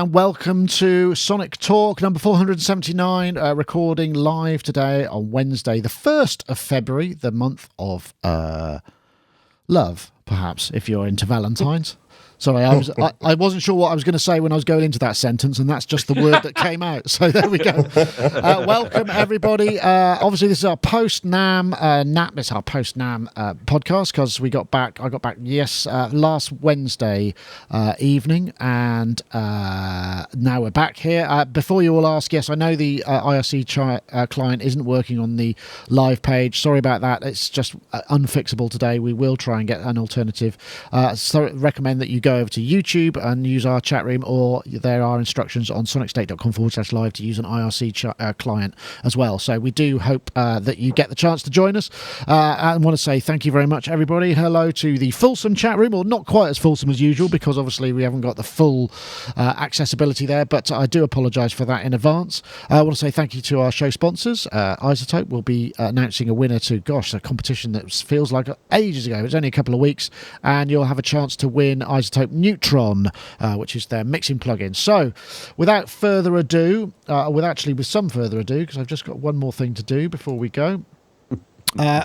and welcome to SonicTalk number 479, recording live today on Wednesday, the 1st of February, the month of love, perhaps, if you're into Valentine's. Sorry, I wasn't sure what I was going to say when I was going into that sentence, and that's just the word that came out. So there we go. Welcome, everybody. Obviously, this is our post-NAMM, it's our post-NAMM podcast, because I got back, last Wednesday evening, and now we're back here. Before you all ask, yes, I know the IRC client isn't working on the live page. Sorry about that. It's just unfixable today. We will try and get an alternative. So recommend that you go over to YouTube and use our chat room, or there are instructions on sonicstate.com/live to use an IRC client as well. So we do hope that you get the chance to join us. I want to say thank you very much, everybody. Hello to the fulsome chat room, or not quite as fulsome as usual, because obviously we haven't got the full accessibility there, but I do apologise for that in advance. I want to say thank you to our show sponsors. iZotope will be announcing a winner to, a competition that feels like ages ago. It was only a couple of weeks, and you'll have a chance to win iZotope Neutron, which is their mixing plugin. So, without further ado, with some further ado, because I've just got one more thing to do before we go,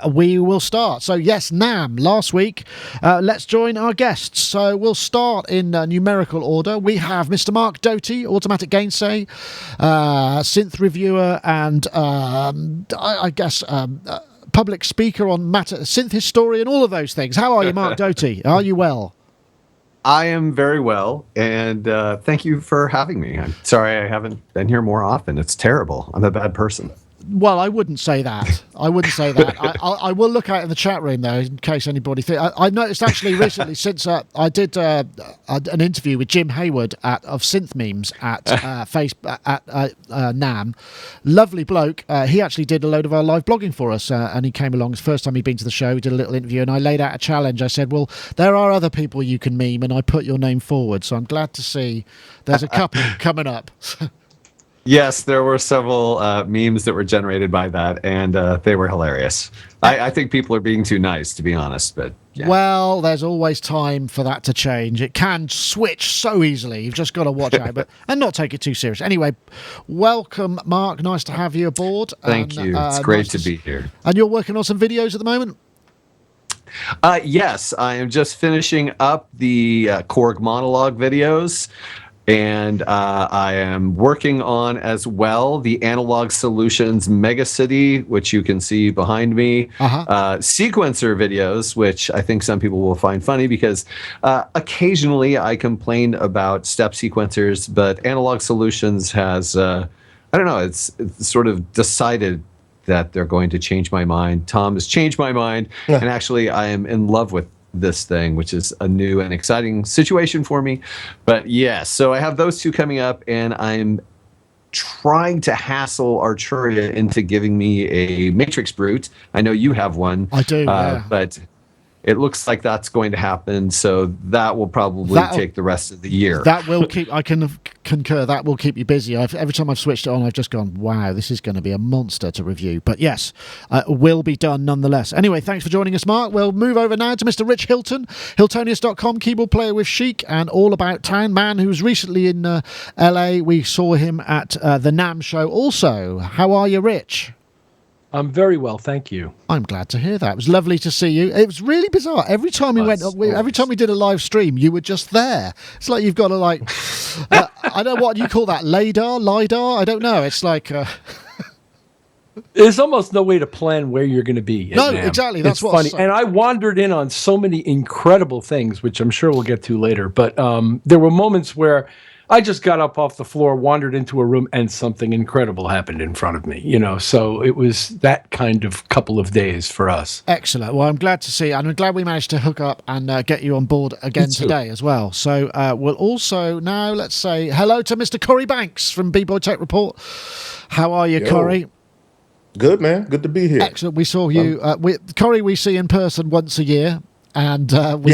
we will start. So, yes, NAMM last week. Let's join our guests. So, we'll start in numerical order. We have Mr. Marc Doty, automatic gainsay, synth reviewer, and I guess public speaker on matter, synth historian, all of those things. How are you, Marc Doty? Are you well? I am very well, and thank you for having me. I'm sorry I haven't been here more often. It's terrible. I'm a bad person. Well, I wouldn't say that. I I will look out in the chat room, though, in case anybody thinks. I noticed actually recently, since I did an interview with Jim Hayward of Synth Memes at NAMM. Lovely bloke. He actually did a load of our live blogging for us, and he came along. It's the first time he'd been to the show. We did a little interview, and I laid out a challenge. I said, well, there are other people you can meme, and I put your name forward. So I'm glad to see there's a couple coming up. Yes, there were several memes that were generated by that, and they were hilarious. I think people are being too nice, to be honest. But yeah. Well, there's always time for that to change. It can switch so easily. You've just got to watch out, and not take it too serious. Anyway, welcome, Marc. Nice to have you aboard. Thank you. It's great to be here. And you're working on some videos at the moment? Yes, I am just finishing up the Korg monologue videos. And I am working on, as well, the Analog Solutions Megacity, which you can see behind me. Sequencer videos, which I think some people will find funny, because occasionally I complain about step sequencers, but Analog Solutions has, it's sort of decided that they're going to change my mind. Tom has changed my mind, and actually I am in love with this thing, which is a new and exciting situation for me. But yes, so I have those two coming up, and I'm trying to hassle Arturia into giving me a Matrix Brute. I know you have one. I do, yeah. But it looks like that's going to happen, so that will probably take the rest of the year. That will keep, I can concur, that will keep you busy. Every time I've switched it on, I've just gone, wow, this is going to be a monster to review. But yes, will be done nonetheless. Anyway, thanks for joining us, Marc. We'll move over now to Mr. Rich Hilton, Hiltonius.com, keyboard player with Chic and All About Town, man who's recently in LA. We saw him at the NAMM show also. How are you, Rich? I'm very well, thank you. I'm glad to hear that. It was lovely to see you. It was really bizarre. Every time every time we did a live stream, you were just there. It's like you've got to I don't know what you call that, lidar. I don't know. It's like there's almost no way to plan where you're going to be. No, exactly. That's what's funny. And I wandered in on so many incredible things, which I'm sure we'll get to later. But there were moments where I just got up off the floor, wandered into a room, and something incredible happened in front of me. So it was that kind of couple of days for us. Excellent. Well, I'm glad to see, and I'm glad we managed to hook up and get you on board again today as well. So we'll also now let's say hello to Mr. Corey Banks from B-Boy Tech Report. How are you, Corey? Good, man. Good to be here. Excellent. We saw you, Corey. We see in person once a year. and we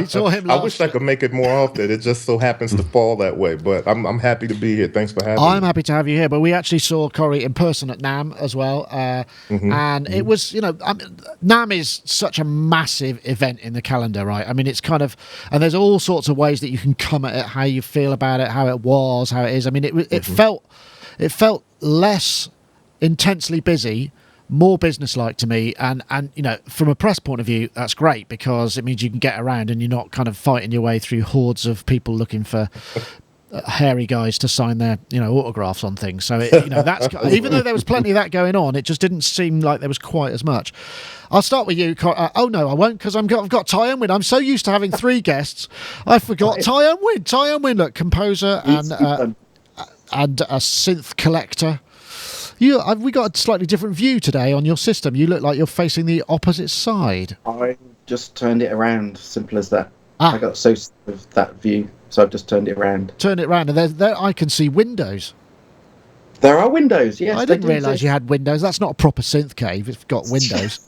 saw him. I wish I could make it more often. It just so happens to fall that way. But I'm happy to be here. Thanks for having me. I'm happy to have you here. But we actually saw Corey in person at NAMM as well, and it was, NAMM is such a massive event in the calendar, right? I mean, it's kind of, and there's all sorts of ways that you can come at it, how you feel about it, how it was, how it is. I mean, it felt less intensely busy, more business-like to me, and from a press point of view, that's great because it means you can get around and you're not kind of fighting your way through hordes of people looking for hairy guys to sign their autographs on things. So that's even though there was plenty of that going on, it just didn't seem like there was quite as much. I'll start with you. Oh no, I won't, because I've got Ty Unwin. I'm so used to having 3 guests, I forgot Ty Unwin. Ty Unwin, look, composer and a synth collector. We got a slightly different view today on your system. You look like you're facing the opposite side. I just turned it around. Simple as that. I got so sick of that view, so I've just turned it around. Turn it around, and there I can see windows. There are windows, yes. I didn't realise you had windows. That's not a proper synth cave. It's got windows.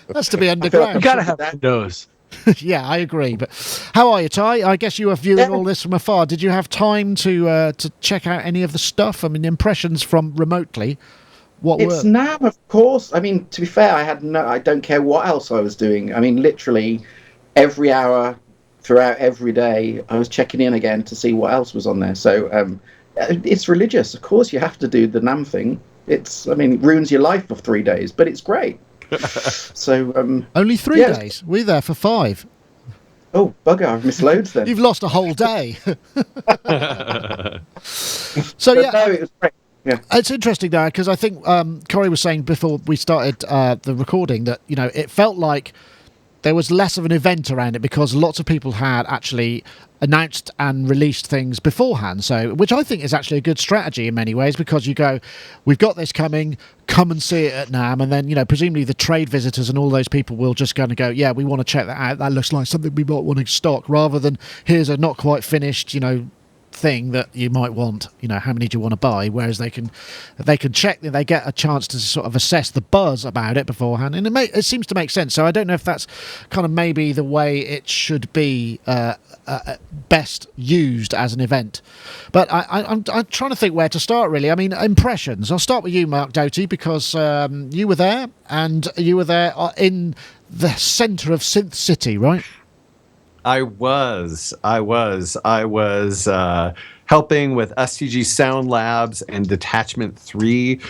That's to be underground. You gotta have windows. Yeah, I agree. But how are you, Ty? I guess you were viewing all this from afar. Did you have time to check out any of the stuff? I mean, impressions from remotely. It's NAMM, of course. I mean, to be fair, I don't care what else I was doing. I mean, literally every hour throughout every day, I was checking in again to see what else was on there. So it's religious. Of course, you have to do the NAMM thing. It ruins your life for 3 days, but it's great. So only 3 days. We're there for 5. Oh bugger! I've missed loads then. You've lost a whole day. So no, it was great. Yeah, it's interesting though, because I think Corey was saying before we started the recording that it felt like there was less of an event around it because lots of people had actually announced and released things beforehand. So, which I think is actually a good strategy in many ways, because you go, we've got this coming, come and see it at NAMM, and then presumably the trade visitors and all those people will just go, yeah, we want to check that out. That looks like something we might want to stock, rather than here's a not quite finished, thing that you might want. How many do you want to buy? Whereas they can check, they get a chance to sort of assess the buzz about it beforehand, and it seems to make sense. So I don't know if that's kind of maybe the way it should be best used as an event. But I'm trying to think where to start, really. I mean, impressions. I'll start with you, Marc Doty, because you were there, and you were there in the centre of Synth City, right? I was helping with STG Sound Labs and Detachment 3,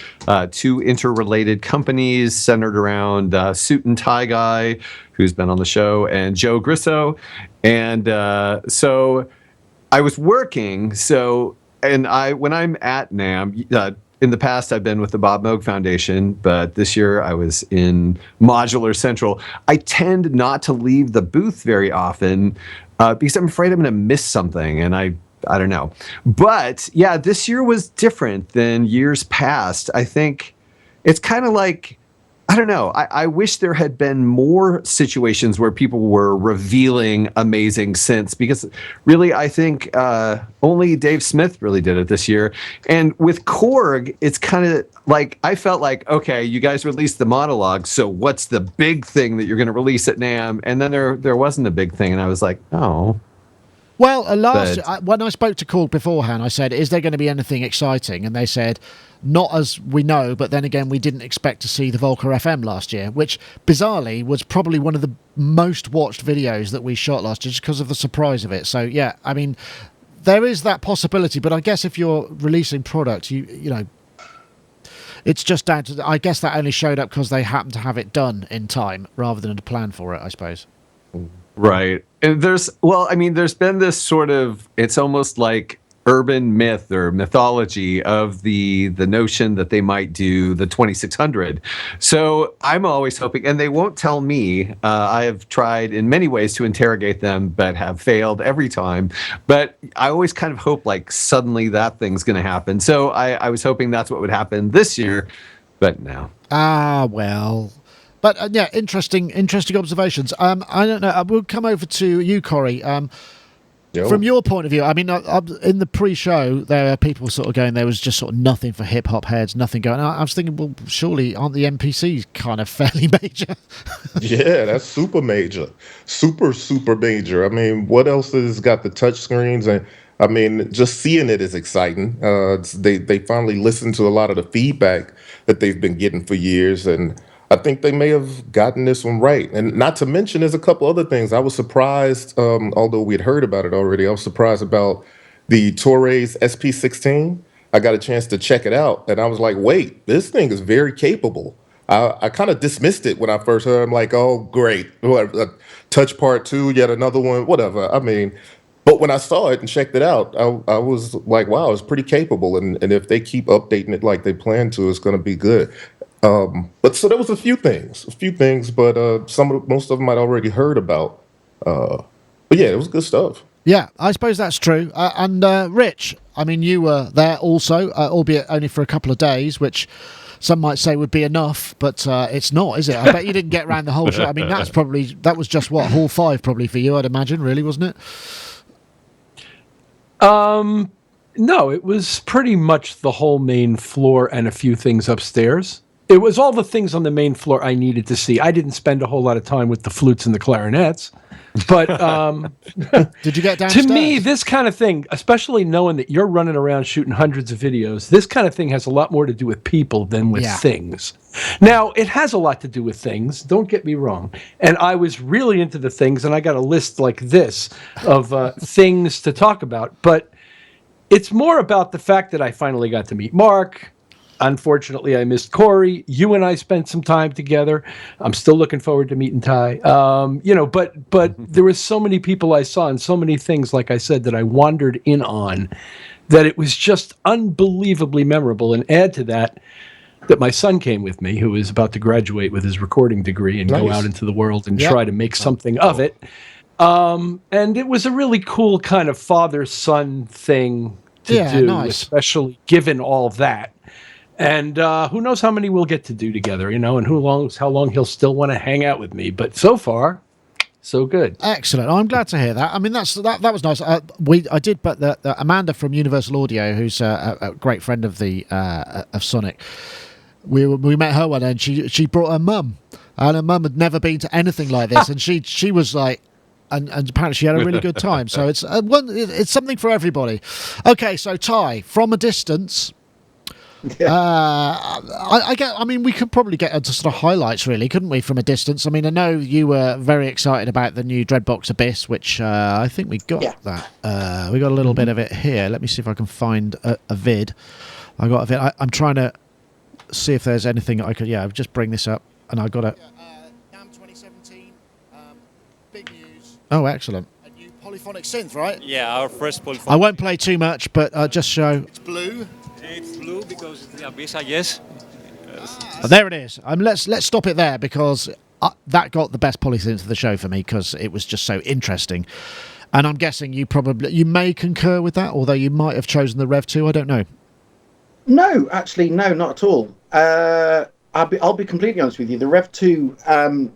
2 interrelated companies centered around Suit and Tie Guy, who's been on the show, and Joe Grisso. And so I was working. When I'm at NAMM, in the past, I've been with the Bob Moog Foundation, but this year I was in Modular Central. I tend not to leave the booth very often because I'm afraid I'm going to miss something, and I don't know. But yeah, this year was different than years past. I think it's kind of like, I don't know. I wish there had been more situations where people were revealing amazing synths, because really, I think only Dave Smith really did it this year. And with Korg, it's kind of like, I felt like, okay, you guys released the monologue, so what's the big thing that you're going to release at NAMM? And then there wasn't a big thing, and I was like, oh. Well, when I spoke to Korg beforehand, I said, is there going to be anything exciting? And they said, not as we know, but then again, we didn't expect to see the Volker FM last year, which bizarrely was probably one of the most watched videos that we shot last year, just because of the surprise of it. So yeah, I mean, there is that possibility, but I guess if you're releasing product, it's just down to, I guess that only showed up because they happened to have it done in time rather than a plan for it, I suppose. Right. And there's been this sort of, it's almost like urban myth or mythology of the notion that they might do the 2600. So I'm always hoping, and they won't tell me. I have tried in many ways to interrogate them, but have failed every time. But I always kind of hope like suddenly that thing's going to happen. So I was hoping that's what would happen this year, but no. Well. But yeah, interesting observations. I don't know. We'll come over to you, Corey. From your point of view, I mean, in the pre-show, there are people sort of going, there was just sort of nothing for hip-hop heads, nothing going. I was thinking, well, surely aren't the MPCs kind of fairly major? Yeah, that's super major. Super major. I mean, what else has got the touch screens? And I mean, just seeing it is exciting. They finally listened to a lot of the feedback that they've been getting for years, and I think they may have gotten this one right. And not to mention, there's a couple other things. I was surprised, although we'd heard about it already, I was surprised about the Toraiz SP16. I got a chance to check it out, and I was like, wait, this thing is very capable. I kind of dismissed it when I first heard it. I'm like, oh, great. What, Touch Part 2, yet another one, whatever. I mean, but when I saw it and checked it out, I was like, wow, it's pretty capable. And if they keep updating it like they plan to, it's going to be good. But so there was a few things, but most of them I'd already heard about. But yeah, it was good stuff. Yeah, I suppose that's true. And Rich, I mean, you were there also, albeit only for a couple of days, which some might say would be enough, but it's not, is it? I bet you didn't get around the whole show. I mean, that was just what, Hall 5 probably for you, I'd imagine, really, wasn't it? No, it was pretty much the whole main floor and a few things upstairs. It was all the things on the main floor I needed to see. I didn't spend a whole lot of time with the flutes and the clarinets, but did you get downstairs? To me, this kind of thing, especially knowing that you're running around shooting hundreds of videos, this kind of thing has a lot more to do with people than with things. Now, it has a lot to do with things, don't get me wrong. And I was really into the things, and I got a list like this of things to talk about. But it's more about the fact that I finally got to meet Marc. Unfortunately, I missed Corey. You and I spent some time together. I'm still looking forward to meeting Ty. But there were so many people I saw and so many things, like I said, that I wandered in on, that it was just unbelievably memorable. And add to that my son came with me, who is about to graduate with his recording degree and go out into the world and try to make something of it. And it was a really cool kind of father-son thing to do, especially given all that. And who knows how many we'll get to do together, and how long he'll still want to hang out with me. But so far, so good. Excellent. I'm glad to hear that. I mean, that was nice. I did, but the Amanda from Universal Audio, who's a great friend of the of Sonic, we met her one day, and she brought her mum, and her mum had never been to anything like this, and she was like. And apparently she had a really good time. So it's something for everybody. Okay, so Ty, from a distance. I mean, we could probably get into sort of highlights, really, couldn't we, from a distance? I mean, I know you were very excited about the new Dreadbox Abyss, which I think we got that. We got a little bit of it here. Let me see if I can find a vid. I got a vid. I'm trying to see if there's anything I could. Yeah, I'll just bring this up, and I got a. NAMM 2017. Big news. Oh, excellent. A new polyphonic synth, right? Yeah, our first polyphonic. I won't play too much, but just show. It's blue. It's blue because it's the Abyss, I guess. There it is. Let's stop it there, because that got the best polysynth of the show for me, because it was just so interesting. And I'm guessing you may concur with that, although you might have chosen the Rev2. I don't know. No, actually, no, not at all. I'll be completely honest with you. The Rev2.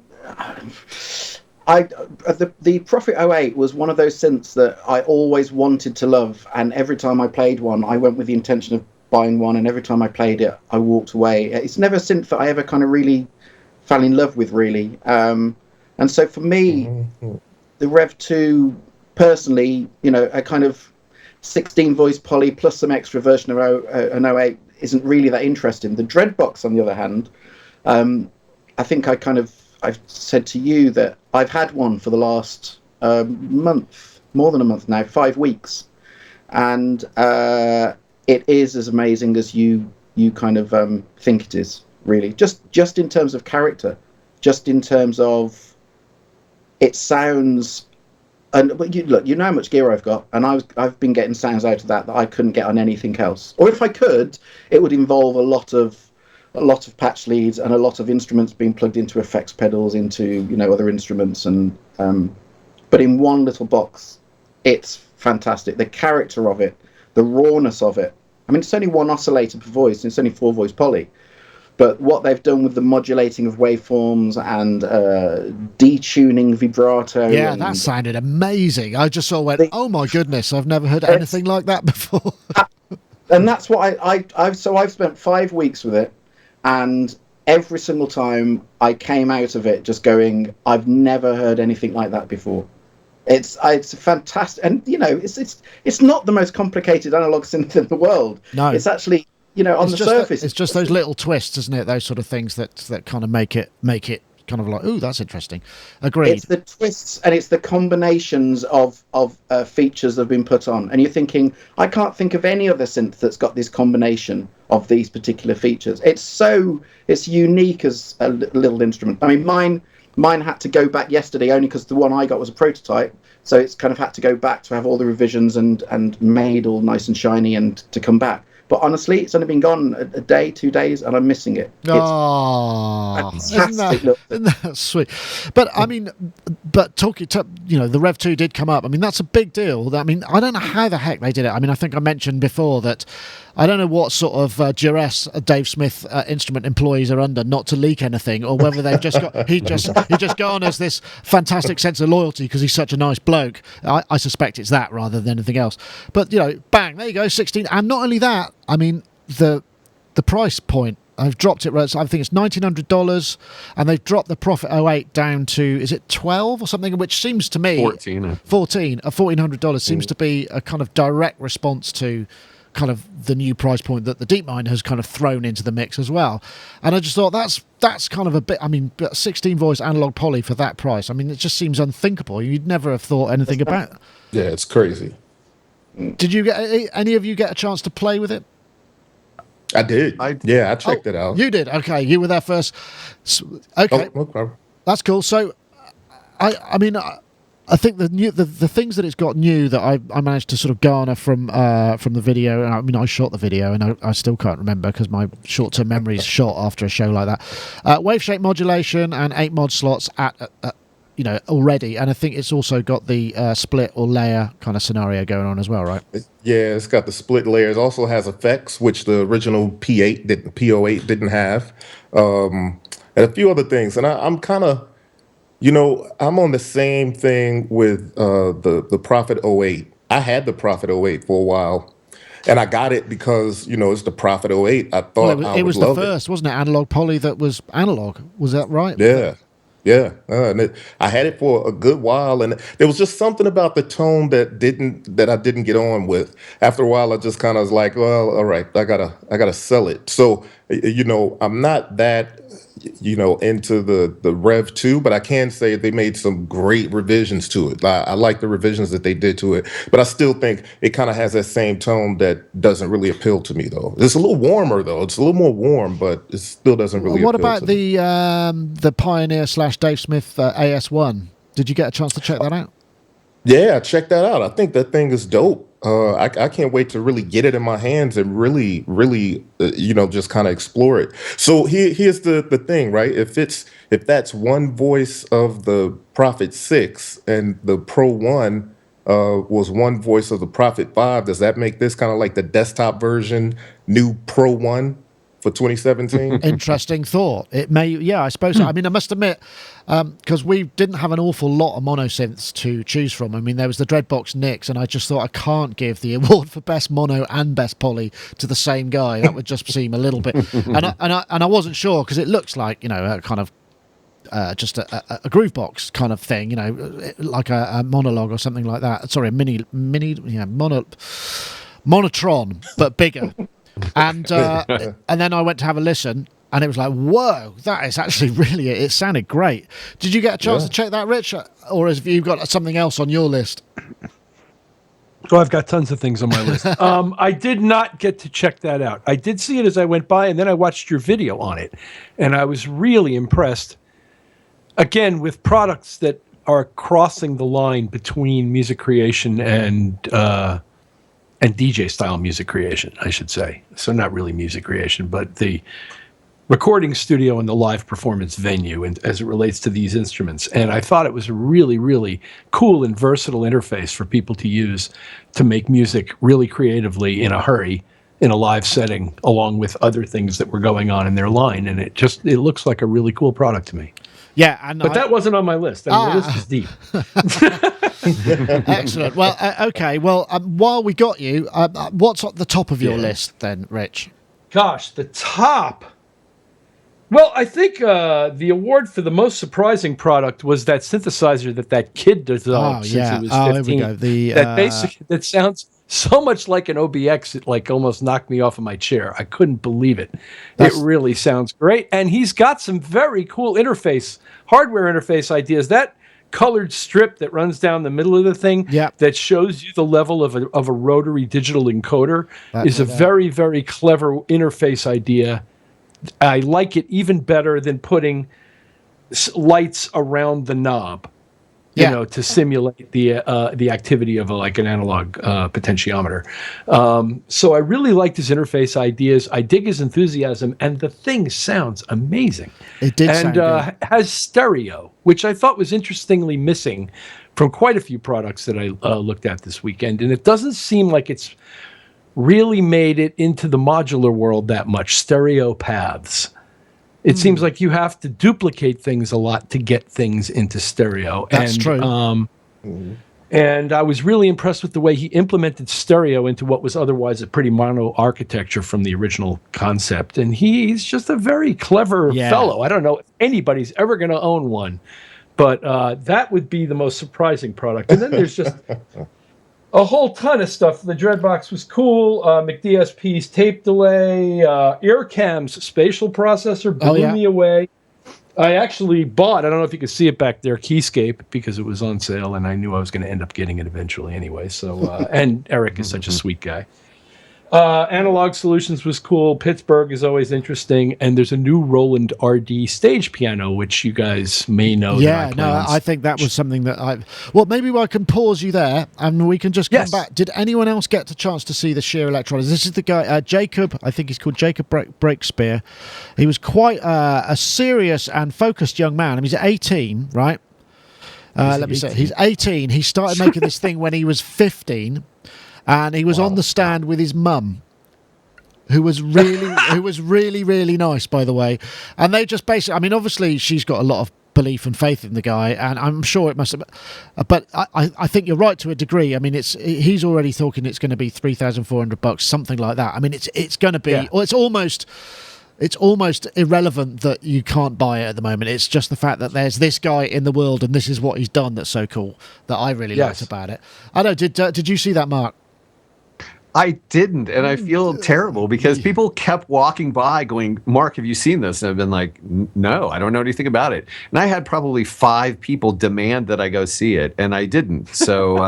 The Prophet 08 was one of those synths that I always wanted to love, and every time I played one, I went with the intention of buying one, and every time I played it, I walked away. It's never a synth that I ever kind of really fell in love with, really. And so for me, the Rev2, personally, a kind of 16-voice poly plus some extra version of an 08 isn't really that interesting. The Dreadbox, on the other hand, I think I've said to you that I've had one for the last month, more than a month now, 5 weeks, and it is as amazing as you kind of think it is, really. Just in terms of character, just in terms of it sounds. But you know how much gear I've got, and I've been getting sounds out of that I couldn't get on anything else. Or if I could, it would involve a lot of patch leads and a lot of instruments being plugged into effects pedals, into other instruments, and but in one little box, it's fantastic. The character of it, the rawness of it. I mean, it's only one oscillator per voice, and it's only 4-voice poly, But what they've done with the modulating of waveforms and detuning vibrato. Yeah, that sounded amazing. I just sort of went, oh my goodness, I've never heard anything like that before. And that's what I've spent 5 weeks with it, and every single time I came out of it just going, I've never heard anything like that before. It's fantastic, and it's not the most complicated analog synth in the world. No, it's actually, on the surface, it's just those little twists, isn't it? Those sort of things that kind of make it kind of like, ooh, that's interesting. Agreed. It's the twists and it's the combinations of features that have been put on, and you're thinking, I can't think of any other synth that's got this combination of these particular features. It's unique as a little instrument. I mean, mine had to go back yesterday only because the one I got was a prototype, so it's kind of had to go back to have all the revisions and made all nice and shiny and to come back. But honestly, it's only been gone a day, 2 days, and I'm missing it. Oh, isn't that sweet? But I mean, talking to, the Rev2 did come up. I mean, that's a big deal. I mean, I don't know how the heck they did it. I mean, I think I mentioned before that I don't know what sort of duress Dave Smith instrument employees are under not to leak anything, or whether they've just got he just garners this fantastic sense of loyalty because he's such a nice bloke. I suspect it's that rather than anything else. But bang, there you go, 16. And not only that, I mean, the price point, I've dropped it. I think it's $1,900, and they've dropped the Prophet 08 down to, is it 12 or something? Which seems to me 14. $1,400 seems to be a kind of direct response to kind of the new price point that the DeepMind has kind of thrown into the mix as well. And I just thought that's kind of a bit. I mean, 16 voice analog poly for that price. I mean, it just seems unthinkable. You'd never have thought anything about it. Yeah, it's crazy. Did you get any of you get a chance to play with it? I did. I checked it out. You did? Okay, you were there first. Okay, okay. That's cool. So, I mean, I think the things that it's got new that I managed to sort of garner from the video. And I mean, I shot the video, and I still can't remember because my short-term memory is shot after a show like that. Wave shape modulation and 8 mod slots at already, and I think it's also got the split or layer kind of scenario going on as well, right? Yeah, it's got the split layers. Also has effects, which the original P08 didn't have, and a few other things. And I'm kind of, I'm on the same thing with the Prophet 08. I had the Prophet 08 for a while, and I got it because it's the Prophet 08. I thought it was the first, wasn't it? Analog poly that was analog. Was that right? Yeah. Yeah, and I had it for a good while, and there was just something about the tone that I didn't get on with. After a while, I just kind of was like, well, all right, I gotta sell it. So, I'm not that, into the Rev2, but I can say they made some great revisions to it. I like the revisions that they did to it, but I still think it kind of has that same tone that doesn't really appeal to me, though. It's a little warmer, though. It's a little more warm, but it still doesn't really appeal to me. What about the Pioneer / Dave Smith AS1? Did you get a chance to check that out? Yeah, check that out. I think that thing is dope. I can't wait to really get it in my hands and really, just kind of explore it. So here's the thing, right? If that's one voice of the Prophet 6 and the Pro 1 was one voice of the Prophet 5, does that make this kind of like the desktop version, new Pro 1 for 2017? Interesting thought. It may, yeah, I suppose. I mean, I must admit, because we didn't have an awful lot of mono synths to choose from. I mean, there was the Dreadbox Nix, and I just thought I can't give the award for best mono and best poly to the same guy. That would just seem a little bit. And I wasn't sure because it looks like a kind of just a groovebox kind of thing, like a monologue or something like that. Sorry, a mini, monotron, but bigger. And then I went to have a listen, and it was like, whoa, that is actually really it. It sounded great. Did you get a chance to check that, Rich? Or have you got something else on your list? Oh, I've got tons of things on my list. I did not get to check that out. I did see it as I went by, and then I watched your video on it, and I was really impressed, again, with products that are crossing the line between music creation and DJ style music creation, I should say. So not really music creation, but the recording studio and the live performance venue, and as it relates to these instruments. And I thought it was a really, really cool and versatile interface for people to use to make music really creatively in a hurry in a live setting, along with other things that were going on in their line, and it looks like a really cool product to me. Yeah, and But that wasn't on my list. I mean, the list is deep. Excellent. Well, okay. Well, while we got you, what's at the top of your list then, Rich? Gosh, the top. Well, I think the award for the most surprising product was that synthesizer that kid developed since he was 15. Here we go. That sounds so much like an OBX, it like almost knocked me off of my chair. I couldn't believe it. It really sounds great. And he's got some very cool hardware interface ideas. That colored strip that runs down the middle of the thing that shows you the level of a rotary digital encoder is a very, very clever interface idea. I like it even better than putting lights around the knob, to simulate the activity of an analog potentiometer. So I really liked his interface ideas. I dig his enthusiasm, and the thing sounds amazing. It did sound good. Has stereo, which I thought was interestingly missing from quite a few products that I looked at this weekend. And it doesn't seem like it's really made it into the modular world that much, stereo paths. It seems like you have to duplicate things a lot to get things into stereo. That's true. And I was really impressed with the way he implemented stereo into what was otherwise a pretty mono architecture from the original concept. And he's just a very clever fellow. I don't know if anybody's ever going to own one, but that would be the most surprising product. And then there's just a whole ton of stuff. The Dreadbox was cool. McDSP's tape delay, Earcam's spatial processor blew me away. I actually bought, I don't know if you can see it back there, Keyscape, because it was on sale, and I knew I was going to end up getting it eventually anyway. So, and Eric is such a sweet guy. Analog Solutions was cool. Pittsburgh is always interesting, and there's a new Roland RD stage piano, which you guys may know. Yeah, I think that was something that maybe I can pause you there, and we can just come back. Did anyone else get the chance to see the Shear Electronics? This is the guy, Jacob, I think he's called Jacob Breakspear. He was quite a serious and focused young man. I mean, he's 18, right? Let me say, he's 18. He started making this thing when he was 15. And he was on the stand with his mum, who was really, really nice, by the way. And they just basically, I mean, obviously she's got a lot of belief and faith in the guy, and I'm sure it must have. But I think you're right to a degree. I mean, he's already talking it's going to be $3,400, something like that. I mean, it's going to be, or it's almost irrelevant that you can't buy it at the moment. It's just the fact that there's this guy in the world and this is what he's done that's so cool that I really liked about it. I know. Did you see that, Mark? I didn't, and I feel terrible because people kept walking by going, Mark, have you seen this? And I've been like, no, I don't know anything about it. And I had probably 5 people demand that I go see it, and I didn't. So,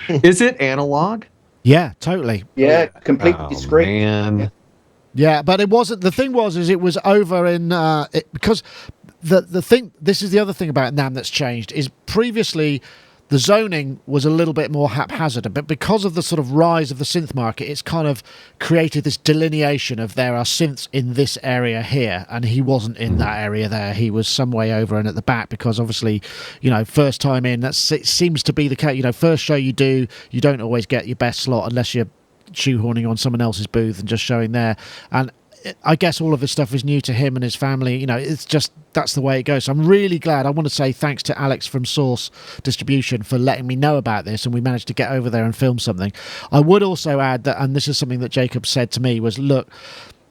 is it analog? Yeah, totally. Yeah, completely screen. Man. Yeah, but it wasn't. The thing was, it was over in because the thing. This is the other thing about NAMM that's changed is previously the zoning was a little bit more haphazard, but because of the sort of rise of the synth market, it's kind of created this delineation of there are synths in this area here, and he wasn't in that area there. He was some way over and at the back because obviously, first time in, it seems to be the case. First show you do, you don't always get your best slot unless you're shoehorning on someone else's booth and just showing there. And I guess all of this stuff is new to him and his family. It's just, that's the way it goes. So I'm really glad. I want to say thanks to Alex from Source Distribution for letting me know about this, and we managed to get over there and film something. I would also add that, and this is something that Jacob said to me, was, look,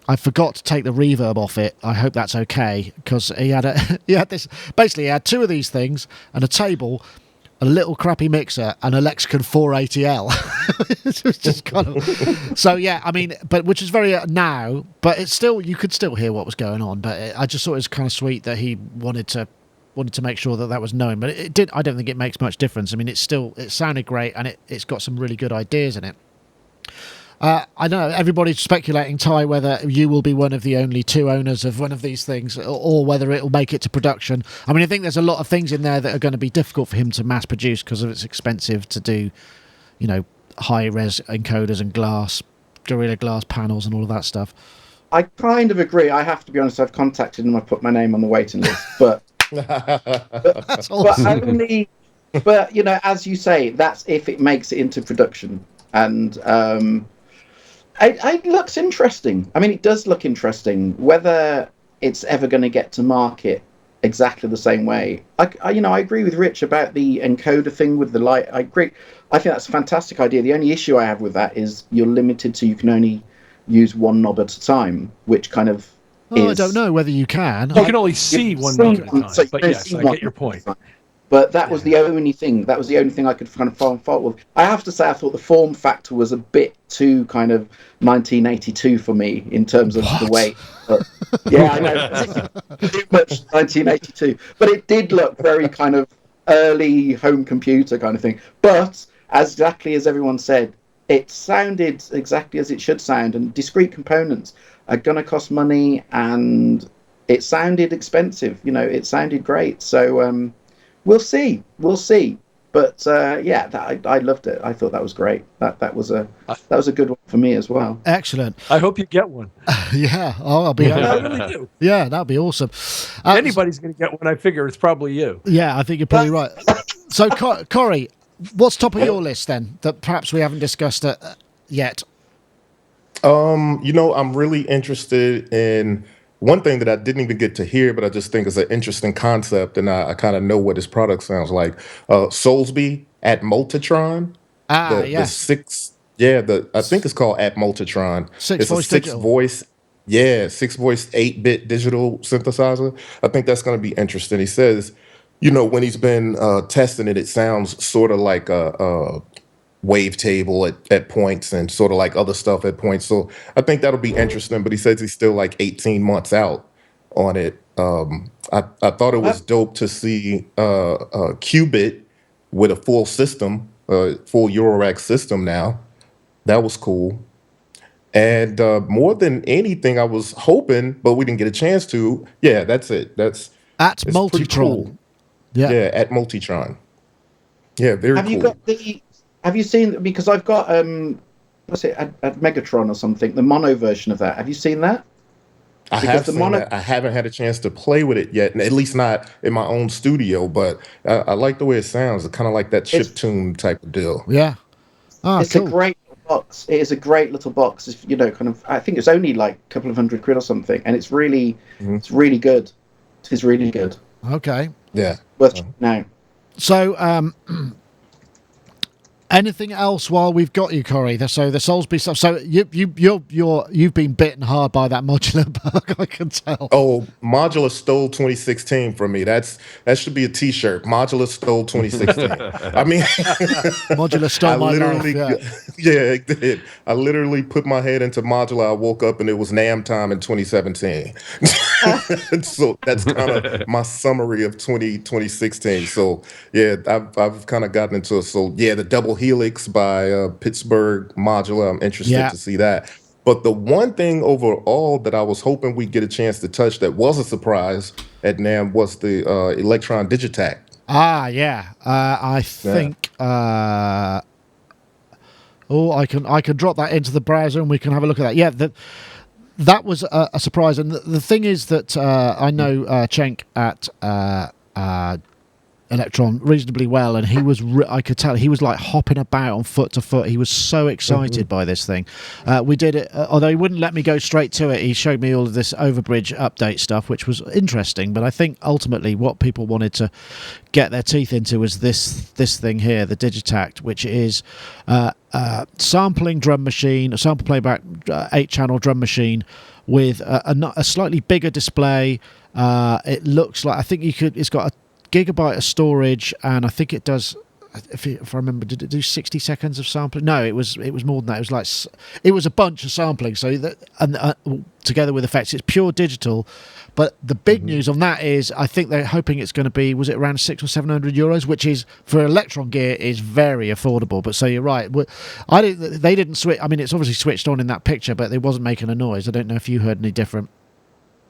I forgot to take the reverb off it. I hope that's okay, because he had this, basically he had 2 of these things and a table, a little crappy mixer, and a Lexicon 480L. It was just kind of... So, yeah, I mean, but which is very now, but it's still, you could still hear what was going on. But I just thought it was kind of sweet that he wanted to make sure that was known. But it did. I don't think it makes much difference. I mean, it sounded great, and it's got some really good ideas in it. I know everybody's speculating, Ty, whether you will be one of the only 2 owners of one of these things, or whether it will make it to production. I mean, I think there's a lot of things in there that are going to be difficult for him to mass produce because it's expensive to do, high res encoders and Gorilla Glass panels and all of that stuff. I kind of agree. I have to be honest. I've contacted him. I put my name on the waiting list, but that's awesome. But as you say, that's if it makes it into production. And It looks interesting. I mean, it does look interesting. Whether it's ever going to get to market exactly the same way, I agree with Rich about the encoder thing with the light. I agree. I think that's a fantastic idea. The only issue I have with that is you're limited to you can only use one knob at a time, which kind of I don't know whether you can. You can only see one knob at a time. So But yes, I get your point. But that was the only thing. That was the only thing I could kind of find fault with. I have to say, I thought the form factor was a bit too kind of 1982 for me in terms of the way. But, yeah, I know. Too much 1982. But it did look very kind of early home computer kind of thing. But exactly as everyone said, it sounded exactly as it should sound. And discrete components are going to cost money, and it sounded expensive. It sounded great. So. We'll see. But I loved it. I thought that was great. That was a good one for me as well. Excellent. I hope you get one. Yeah. I'll be. I really do. Yeah, that'd be awesome. Anybody's going to get one. I figure it's probably you. Yeah, I think you're probably right. So, Corey, what's top of your list then that perhaps we haven't discussed yet? I'm really interested in one thing that I didn't even get to hear, but I just think is an interesting concept, and I kind of know what his product sounds like. Soulsby Atmultitron. Yes. The six. Yeah, I think it's called Atmultitron. It's a six-voice. Yeah, 6-voice, 8-bit digital synthesizer. I think that's going to be interesting. He says, when he's been testing it, it sounds sort of like a wavetable at points and sort of like other stuff at points. So I think that'll be interesting, but he says he's still like 18 months out on it. I thought it was dope to see a Qubit with a full system, full Eurorack system now. That was cool. And more than anything, I was hoping, but we didn't get a chance to. Yeah, that's it. It's Atmultitron. Cool. Yeah, Atmultitron. Yeah, very cool. Have you seen, because I've got what's it, at Megatron or something, the mono version of that. Have you seen that? I have seen that. I haven't had a chance to play with it yet, at least not in my own studio, but I like the way it sounds. It's kind of like that chiptune type of deal. Yeah. It's cool. A great box. It is a great little box. It's, kind of, I think it's only like a couple of £100 or something, and it's really, it's really good. It's really good. Okay. Yeah. Worth checking out. So, anything else while we've got you, Corey? So the Soulsby stuff. So you've been bitten hard by that modular bug, I can tell. Oh, Modular stole 2016 from me. That should be a T-shirt. Modular stole 2016. I mean, Modular stole my life. Yeah, it did. I literally put my head into Modular. I woke up and it was NAMM time in 2017. So that's kind of my summary of 2016. So yeah, I've kind of gotten into it. So yeah, the double Helix by Pittsburgh Modular. I'm interested to see that. But the one thing overall that I was hoping we'd get a chance to touch that was a surprise at NAMM was the Elektron Digitakt. I think. I can drop that into the browser and we can have a look at that. Yeah, that was a surprise. And the thing is that I know Cenk at Elektron reasonably well, and he was I could tell he was like hopping about on foot to foot. He was so excited by this thing. We did it, although he wouldn't let me go straight to it. He showed me all of this Overbridge update stuff, which was interesting, but I think ultimately what people wanted to get their teeth into was this thing here, the Digitakt, which is sampling drum machine, a sample playback 8-channel drum machine with a slightly bigger display. It looks like, I think it's got a gigabyte of storage, and I think it does, if I remember, did it do 60 seconds of sampling? No, it was more than that. It was a bunch of sampling, so that, and together with effects, it's pure digital. But the big news on that is, I think they're hoping it's going to be, was it around €600 or €700, which is for Elektron gear is very affordable. But so you're right, they didn't switch. I mean, it's obviously switched on in that picture, but it wasn't making a noise. I don't know if you heard any different.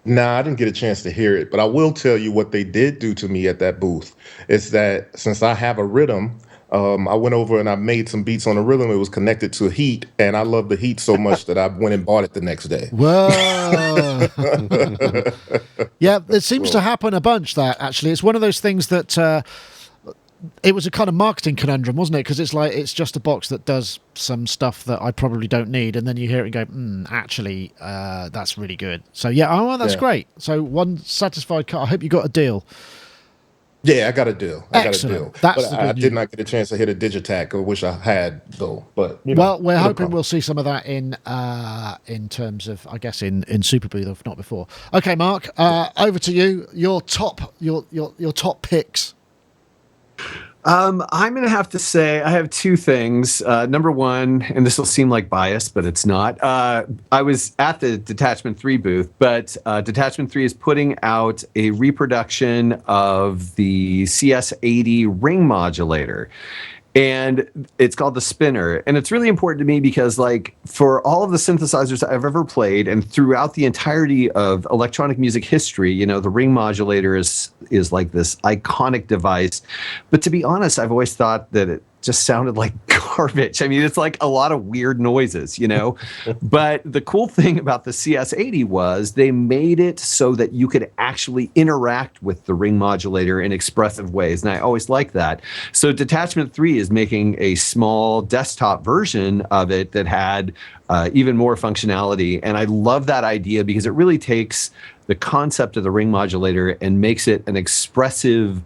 Nah, I didn't get a chance to hear it, but I will tell you what they did do to me at that booth is that since I have a rhythm, I went over and I made some beats on the rhythm. It was connected to Heat, and I love the Heat so much that I went and bought it the next day. Whoa. Yeah, it seems to happen a bunch, that, actually. It's one of those things that it was a kind of marketing conundrum, wasn't it? Because it's like it's just a box that does some stuff that I probably don't need, and then you hear it and go, actually, that's really good. So yeah, oh, well, that's great. So one satisfied cut. I hope you got a deal. Yeah, I got a deal. Excellent. That's the good I news. did not get a chance to hit a Digitakt. I wish I had though. But well, we're hoping we'll see some of that in terms of, I guess, in Super Booth, if not before. Okay, Mark, over to you. Your top picks. I'm going to have to say I have two things. Number one, and this will seem like bias, but it's not. I was at the Detachment 3 booth, but Detachment 3 is putting out a reproduction of the CS80 ring modulator. And it's called the Spinner. And it's really important to me because, like, for all of the synthesizers I've ever played and throughout the entirety of electronic music history, you know, the ring modulator is like this iconic device. But to be honest, I've always thought that it just sounded like garbage. I mean, it's like a lot of weird noises, you know? But the cool thing about the CS80 was they made it so that you could actually interact with the ring modulator in expressive ways. And I always like that. So Detachment 3 is making a small desktop version of it that had even more functionality. And I love that idea because it really takes the concept of the ring modulator and makes it an expressive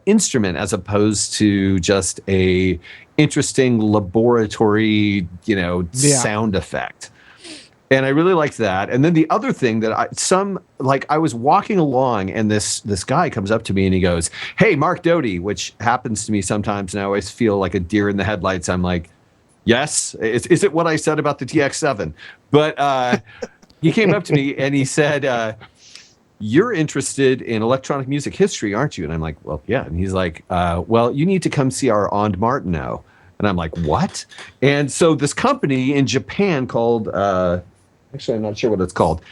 instrument as opposed to just a interesting laboratory, sound effect. And I really liked that. And then the other thing that I was walking along and this guy comes up to me and he goes, "Hey, Marc Doty," which happens to me sometimes. And I always feel like a deer in the headlights. I'm like, yes, is it what I said about the TX7? But he came up to me and he said, "You're interested in electronic music history, aren't you?" And I'm like, "Well, yeah." And he's like, "Well, you need to come see our Ondes Martenot." And I'm like, "What?" And so this company in Japan called, actually, I'm not sure what it's called.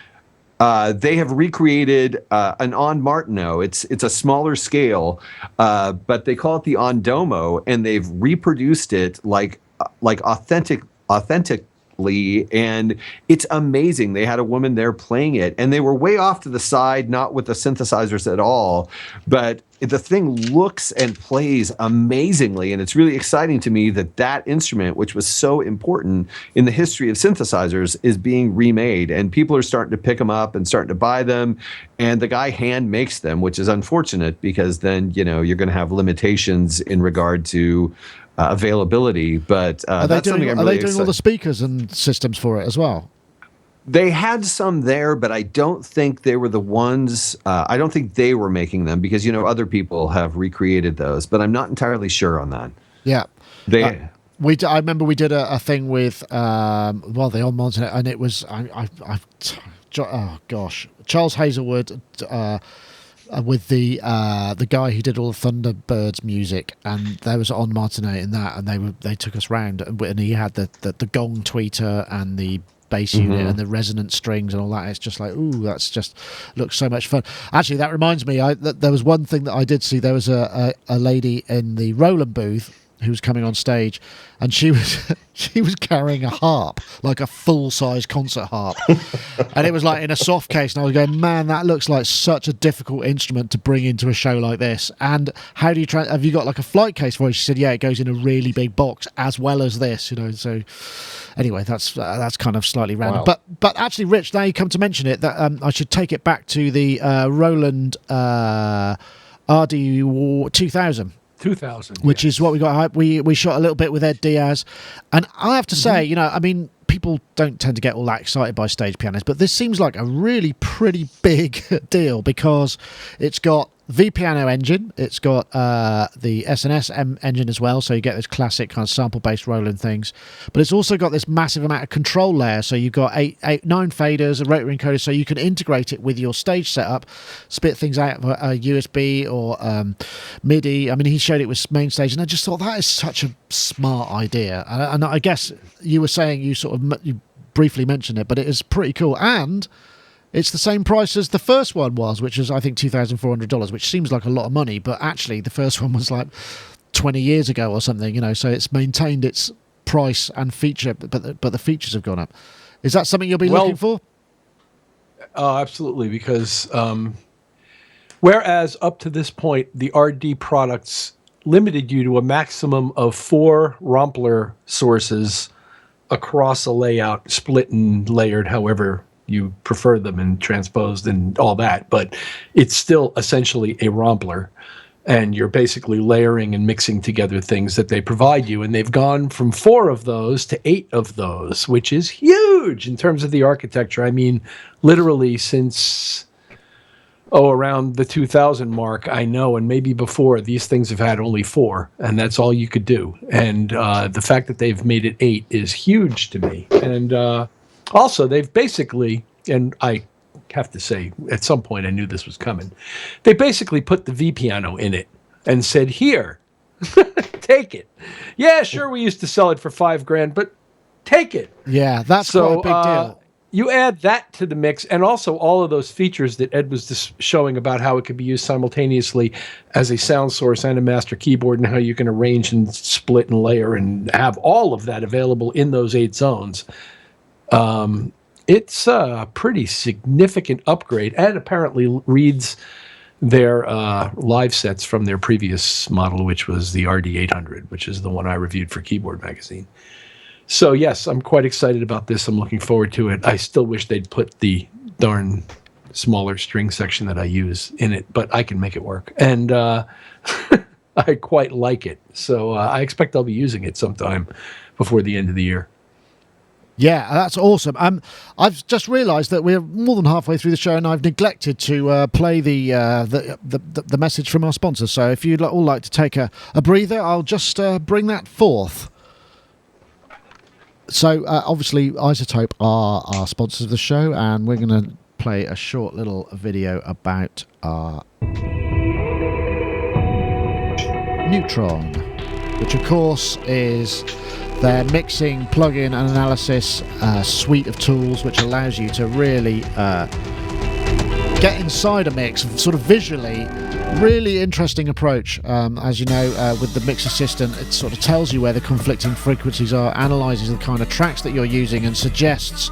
They have recreated an Ondes Martenot. It's a smaller scale, but they call it the Ondomo, and they've reproduced it like authentically, and it's amazing. They had a woman there playing it, and they were way off to the side, not with the synthesizers at all, but the thing looks and plays amazingly, and it's really exciting to me that instrument, which was so important in the history of synthesizers, is being remade, and people are starting to pick them up and starting to buy them, and the guy hand makes them, which is unfortunate because then, you're going to have limitations in regard to availability, but that's something I'm really excited. Are they doing all the speakers and systems for it as well? They had some there, but I don't think they were the ones. I don't think they were making them because other people have recreated those, but I'm not entirely sure on that. Yeah, I remember we did a thing with the Ondes Martenot, and it was oh gosh, Charles Hazelwood. With the guy who did all the Thunderbirds music, and there was Ondes Martenot in that, and they took us round, and he had the gong tweeter and the bass unit and the resonant strings and all that. It's just like, ooh, that's just looks so much fun. Actually, that reminds me, there was one thing that I did see. There was a lady in the Roland booth who was coming on stage, and she was carrying a harp, like a full-size concert harp, and it was like in a soft case, and I was going, man, that looks like such a difficult instrument to bring into a show like this. And how do you have you got like a flight case for it? She said, yeah, it goes in a really big box as well as this, so anyway, that's kind of slightly random. Wow. But actually, Rich, now you come to mention it, that I should take it back to the Roland RD-2000. 2000, which is what we got. We shot a little bit with Ed Diaz, and I have to say, I mean, people don't tend to get all that excited by stage pianos, but this seems like a really pretty big deal because it's got the piano engine, it's got the SNS engine as well, so you get this classic kind of sample-based Roland things, but it's also got this massive amount of control layer, so you've got 9 faders, a rotary encoder, so you can integrate it with your stage setup, spit things out of a USB or MIDI. I mean, he showed it with main stage, and I just thought that is such a smart idea, and I guess you were saying you briefly mentioned it, but it is pretty cool, and it's the same price as the first one was, which is, I think, $2,400, which seems like a lot of money, but actually the first one was like 20 years ago or something, so it's maintained its price and feature, but the features have gone up. Is that something you'll be looking for? Absolutely, because whereas up to this point, the RD products limited you to a maximum of 4 Rompler sources across a layout, split and layered, however you prefer them, and transposed and all that. But it's still essentially a Rompler, and you're basically layering and mixing together things that they provide you. And they've gone from 4 of those to 8 of those, which is huge in terms of the architecture. I mean, literally since around the 2000 mark, I know, and maybe before, these things have had only 4, and that's all you could do. And the fact that they've made it 8 is huge to me. And also, they've basically, and I have to say, at some point I knew this was coming, they basically put the V piano in it and said, here, take it. Yeah, sure, we used to sell it for $5,000, but take it. Yeah, that's quite a big deal. You add that to the mix, and also all of those features that Ed was just showing about how it could be used simultaneously as a sound source and a master keyboard, and how you can arrange and split and layer and have all of that available in those 8 zones. It's a pretty significant upgrade, and apparently reads their live sets from their previous model, which was the RD-800, which is the one I reviewed for Keyboard Magazine. So yes, I'm quite excited about this. I'm looking forward to it. I still wish they'd put the darn smaller string section that I use in it, but I can make it work. And I quite like it. So I expect I'll be using it sometime before the end of the year. Yeah, that's awesome. I've just realised that we're more than halfway through the show, and I've neglected to play the message from our sponsors. So if you'd all like to take a breather, I'll just bring that forth. So obviously iZotope are our sponsors of the show, and we're going to play a short little video about our Neutron, which of course is their mixing, plugin and analysis suite of tools, which allows you to really get inside a mix, sort of visually. Really interesting approach. As you know, with the Mix Assistant, it sort of tells you where the conflicting frequencies are, analyzes the kind of tracks that you're using, and suggests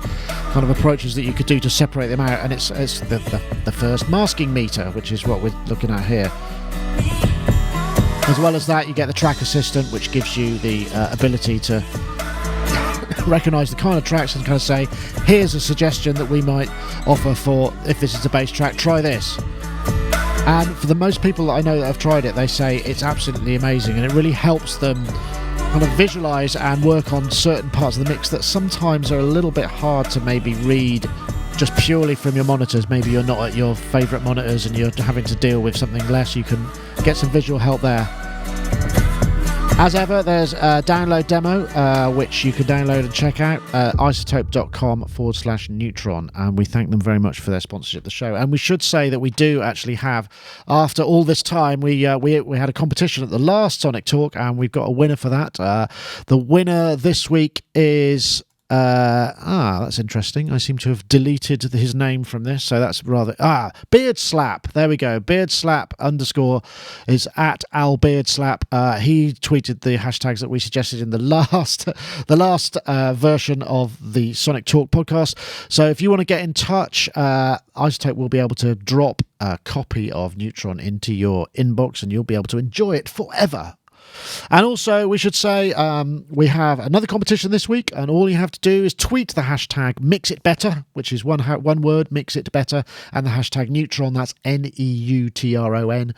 kind of approaches that you could do to separate them out. And it's the first masking meter, which is what we're looking at here. As well as that, you get the Track Assistant, which gives you the ability to recognize the kind of tracks and kind of say, here's a suggestion that we might offer for, if this is a bass track, try this. And for the most people that I know that have tried it, they say it's absolutely amazing, and it really helps them kind of visualize and work on certain parts of the mix that sometimes are a little bit hard to maybe read just purely from your monitors. Maybe you're not at your favorite monitors and you're having to deal with something less. You can get some visual help there. As ever, there's a download demo, which you can download and check out, iZotope.com/Neutron. And we thank them very much for their sponsorship of the show. And we should say that we do actually have, after all this time, we had a competition at the last Sonic Talk, and we've got a winner for that. The winner this week is... that's interesting. I seem to have deleted his name from this, so that's rather... Beard Slap. There we go. Beard Slap _ is at Al Beard Slap. He tweeted the hashtags that we suggested in the last version of the Sonic Talk podcast. So if you want to get in touch, iZotope will be able to drop a copy of Neutron into your inbox, and you'll be able to enjoy it forever. And also, we should say, we have another competition this week, and all you have to do is tweet the hashtag MixItBetter, which is one word, MixItBetter, and the hashtag Neutron, that's NEUTRON,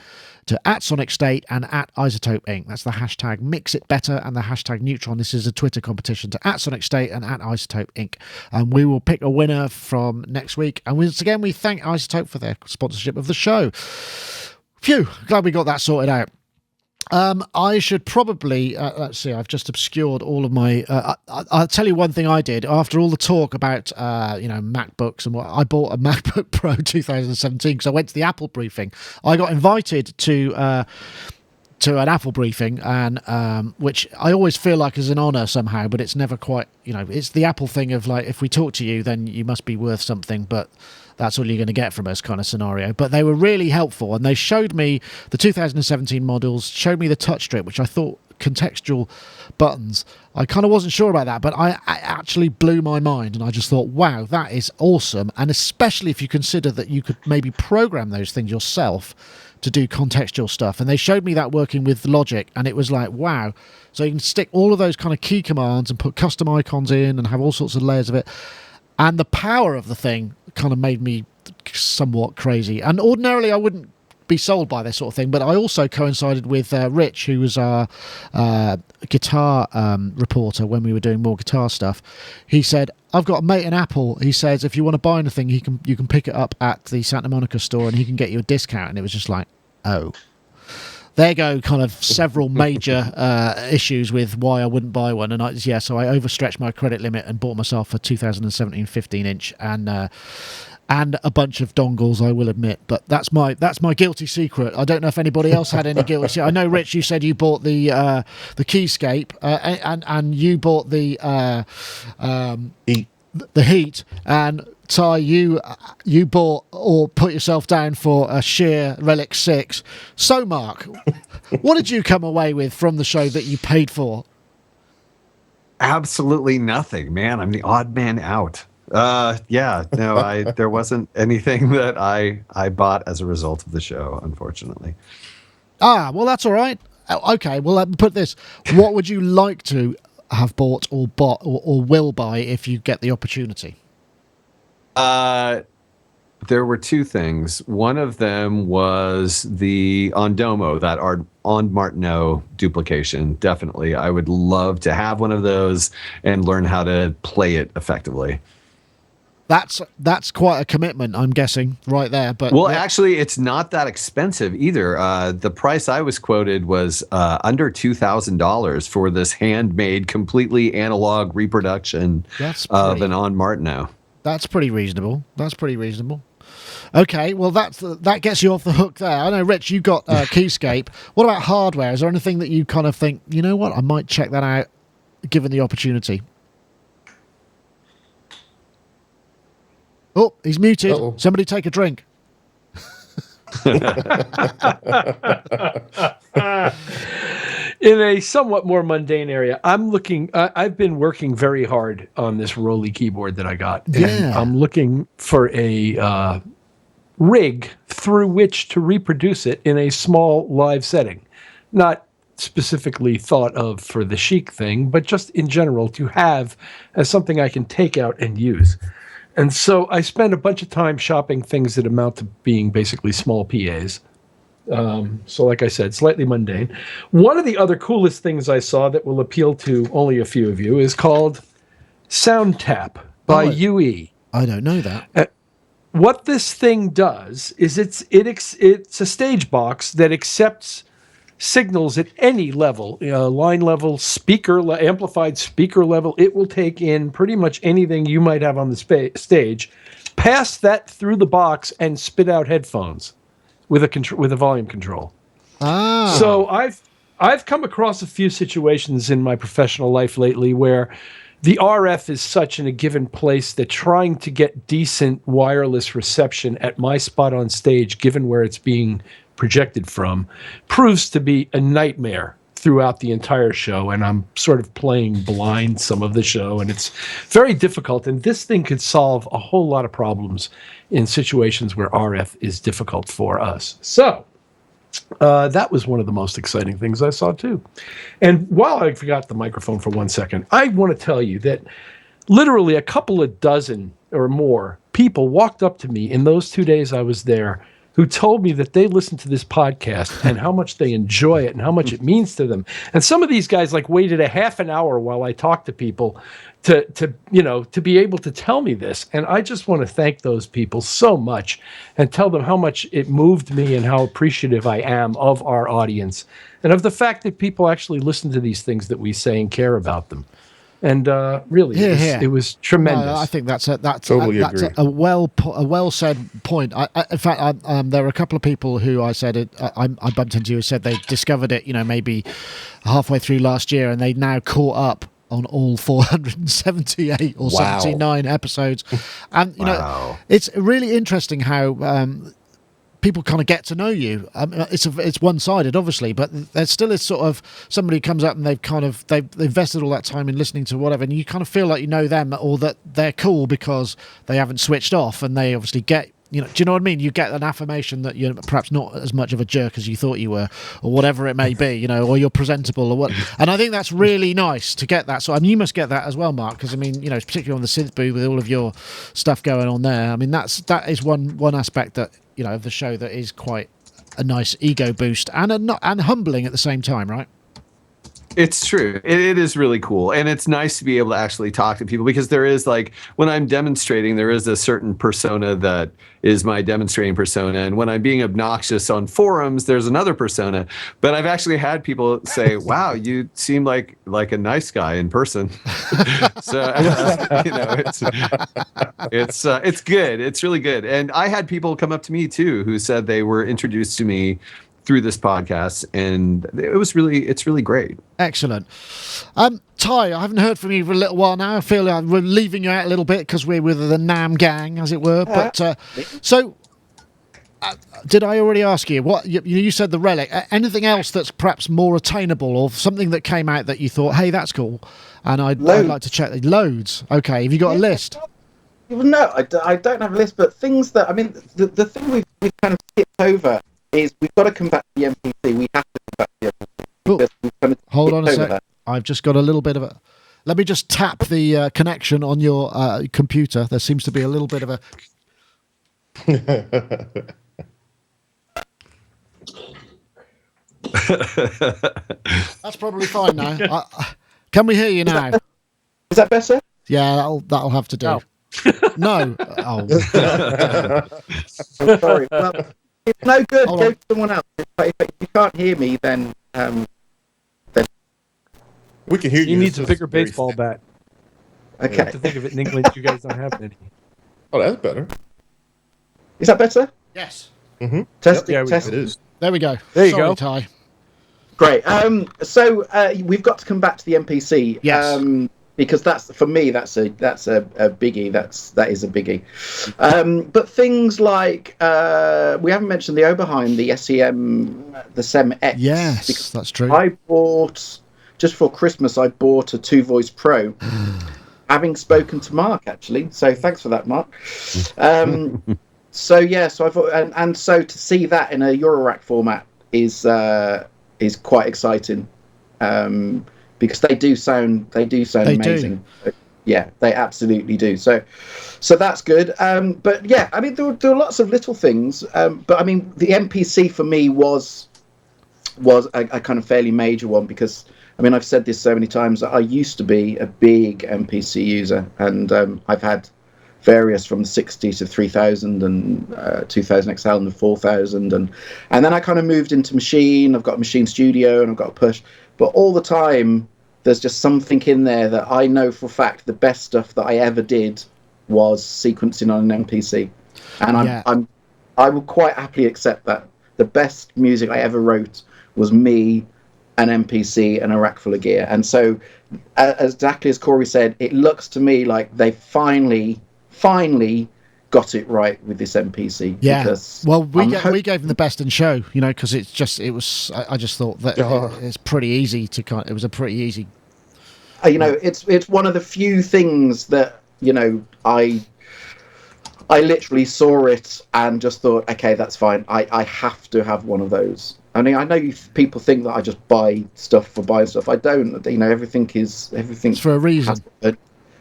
to @Sonicstate and @iZotope Inc. That's the hashtag MixItBetter and the hashtag Neutron. This is a Twitter competition to @Sonicstate and @iZotope Inc. And we will pick a winner from next week. And once again, we thank iZotope for their sponsorship of the show. Phew, glad we got that sorted out. I should probably, let's see, I've just obscured all of my, I'll tell you one thing I did. After all the talk about, MacBooks and what, I bought a MacBook Pro 2017 because I went to the Apple briefing. I got invited to an Apple briefing, and which I always feel like is an honour somehow, but it's never quite, it's the Apple thing of like, if we talk to you, then you must be worth something, but that's all you're going to get from us kind of scenario. But they were really helpful, and they showed me the 2017 models, showed me the touch strip, which I thought contextual buttons. I kind of wasn't sure about that, but I actually blew my mind, and I just thought, wow, that is awesome. And especially if you consider that you could maybe program those things yourself, to do contextual stuff, and they showed me that working with Logic, and it was like, wow. So you can stick all of those kind of key commands and put custom icons in and have all sorts of layers of it, and the power of the thing kind of made me somewhat crazy. And ordinarily I wouldn't be sold by this sort of thing, but I also coincided with Rich, who was our guitar reporter when we were doing more guitar stuff. He said, I've got a mate in Apple. He says if you want to buy anything, you can pick it up at the Santa Monica store and he can get you a discount. And it was just like, oh, there go kind of several major issues with why I wouldn't buy one. And so I overstretched my credit limit and bought myself a 2017 15-inch and a bunch of dongles, I will admit, but that's my guilty secret. I don't know if anybody else had any guilty secret. I know, Rich, you said you bought the Keyscape, and you bought the Heat, and Ty, you bought or put yourself down for a Shear Relic-6. So, Marc, what did you come away with from the show that you paid for? Absolutely nothing, man. I'm the odd man out. There wasn't anything that I bought as a result of the show, unfortunately. Well, that's all right. Okay, well, let me put this. What would you like to have bought or will buy if you get the opportunity? There were two things. One of them was the Ondomo, that Ondes Martenot duplication. Definitely. I would love to have one of those and learn how to play it effectively. That's quite a commitment, I'm guessing, right there. But actually, it's not that expensive either. The price I was quoted was under $2,000 for this handmade, completely analog reproduction of an Ondes Martenot. That's pretty reasonable. Okay, well that gets you off the hook there. I know, Rich, you got Keyscape. What about hardware? Is there anything that you kind of think, you know what, I might check that out, given the opportunity? Oh, he's muted. Uh-oh. Somebody take a drink. In a somewhat more mundane area, I've been working very hard on this Roly keyboard that I got. And I'm looking for a rig through which to reproduce it in a small live setting. Not specifically thought of for the chic thing, but just in general to have as something I can take out and use. And so I spent a bunch of time shopping things that amount to being basically small PAs. So like I said, slightly mundane. One of the other coolest things I saw that will appeal to only a few of you is called SoundTap by UE. I don't know that. What this thing does is it's a stage box that accepts signals at any level, line level, amplified speaker level. It will take in pretty much anything you might have on the stage, pass that through the box, and spit out headphones with a volume control. So I've come across a few situations in my professional life lately where the RF is such in a given place that trying to get decent wireless reception at my spot on stage, given where it's being projected from, proves to be a nightmare throughout the entire show, and I'm sort of playing blind some of the show, and it's very difficult. And this thing could solve a whole lot of problems in situations where RF is difficult for us. So that was one of the most exciting things I saw too. And while I forgot the microphone for 1 second, I want to tell you that literally a couple of dozen or more people walked up to me in those 2 days I was there who told me that they listen to this podcast and how much they enjoy it and how much it means to them. And some of these guys waited a half an hour while I talked to people to be able to tell me this. And I just want to thank those people so much and tell them how much it moved me and how appreciative I am of our audience and of the fact that people actually listen to these things that we say and care about them. And really, it was tremendous. No, I think that's a well said point. In fact, there were a couple of people who I said I bumped into who said they discovered it, maybe halfway through last year, and they now caught up on all 478 or 79 episodes. And it's really interesting how people kind of get to know you. It's one-sided, obviously, but there still is sort of somebody comes up and they've invested all that time in listening to whatever, and you kind of feel like you know them or that they're cool because they haven't switched off, and they obviously get you know, do you know what I mean? You get an affirmation that you're perhaps not as much of a jerk as you thought you were, or whatever it may be, you know, or you're presentable, or what. And I think that's really nice to get that. So, I mean, you must get that as well, Mark, because I mean, you know, particularly on the synth booth with all of your stuff going on there. I mean, that is one aspect that, you know, of the show that is quite a nice ego boost and humbling at the same time, right? It's true. It is really cool. And it's nice to be able to actually talk to people, because there is, like, when I'm demonstrating, there is a certain persona that is my demonstrating persona. And when I'm being obnoxious on forums, there's another persona. But I've actually had people say, wow, you seem like a nice guy in person. So, you know, it's good. It's really good. And I had people come up to me too who said they were introduced to me through this podcast, and it's really great. Excellent. Ty, I haven't heard from you for a little while now. I feel like we're leaving you out a little bit because we're with the NAMM gang, as it were. But did I already ask you what you said? The Relic. Anything else that's perhaps more attainable, or something that came out that you thought, hey, that's cool, and I'd like to check? Loads. Okay, have you got a list? No, I don't have a list, but things that, I mean, the thing we've kind of skipped over is we've got to come back to the MPC. We have to come back to the MPC. Hold on a sec. I've just got a little bit of a... Let me just tap the connection on your computer. There seems to be a little bit of a... That's probably fine now. Can we hear you now? Is that better? Yeah, that'll have to do. No. Oh. I'm sorry. Well, it's no good. Go to someone else. If you can't hear me, then we can hear you. You need a bigger baseball bat. Okay. You have to think of it in English. You guys don't have any. Oh, that's better. Is that better? Yes. Mm-hmm. Testing. Yeah, testing. It is. There we go. There you Sorry, go. Ty. Great. So we've got to come back to the MPC. Yes. Because that's, for me, that's a biggie. That is a biggie. But things like we haven't mentioned the Oberheim, the SEM X. Yes, that's true. I bought just for Christmas. I bought a 2-voice Pro, having spoken to Marc actually. So thanks for that, Marc. So I thought, and so to see that in a Eurorack format is quite exciting. Because they do sound amazing. Do. Yeah, they absolutely do. So that's good. But yeah, I mean, there were lots of little things. But I mean, the MPC for me was a kind of fairly major one, because I mean, I've said this so many times that I used to be a big MPC user, and I've had various from 60 to 3000 and 2000 XL and 4000, and then I kind of moved into Machine. I've got a Machine Studio and I've got a Push. But all the time, there's just something in there that I know for a fact the best stuff that I ever did was sequencing on an MPC, and I will quite happily accept that the best music I ever wrote was me, an MPC, and a rack full of gear. And so, exactly as Corey said, it looks to me like they finally got it right with this MPC. Yeah. Because well, we gave them the best in show, you know, because I just thought that it's pretty easy to it was a pretty easy. You know, it's one of the few things that, you know, I literally saw it and just thought, okay, that's fine. I have to have one of those. I mean, I know people think that I just buy stuff for buying stuff. I don't. You know, everything's for a reason.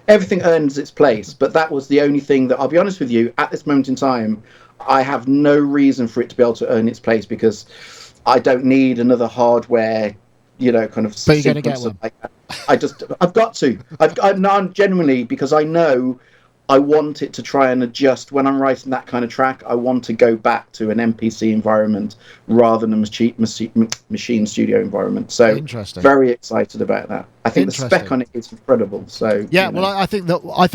Everything earns its place, but that was the only thing that, I'll be honest with you, at this moment in time, I have no reason for it to be able to earn its place, because I don't need another hardware, you know, kind of but you're going to get one. like that. I've got to. I'm genuinely, because I know I want it to try and adjust when I'm writing that kind of track. I want to go back to an MPC environment rather than a Machine Studio environment. So very excited about that. I think the spec on it is incredible. So yeah, well, I think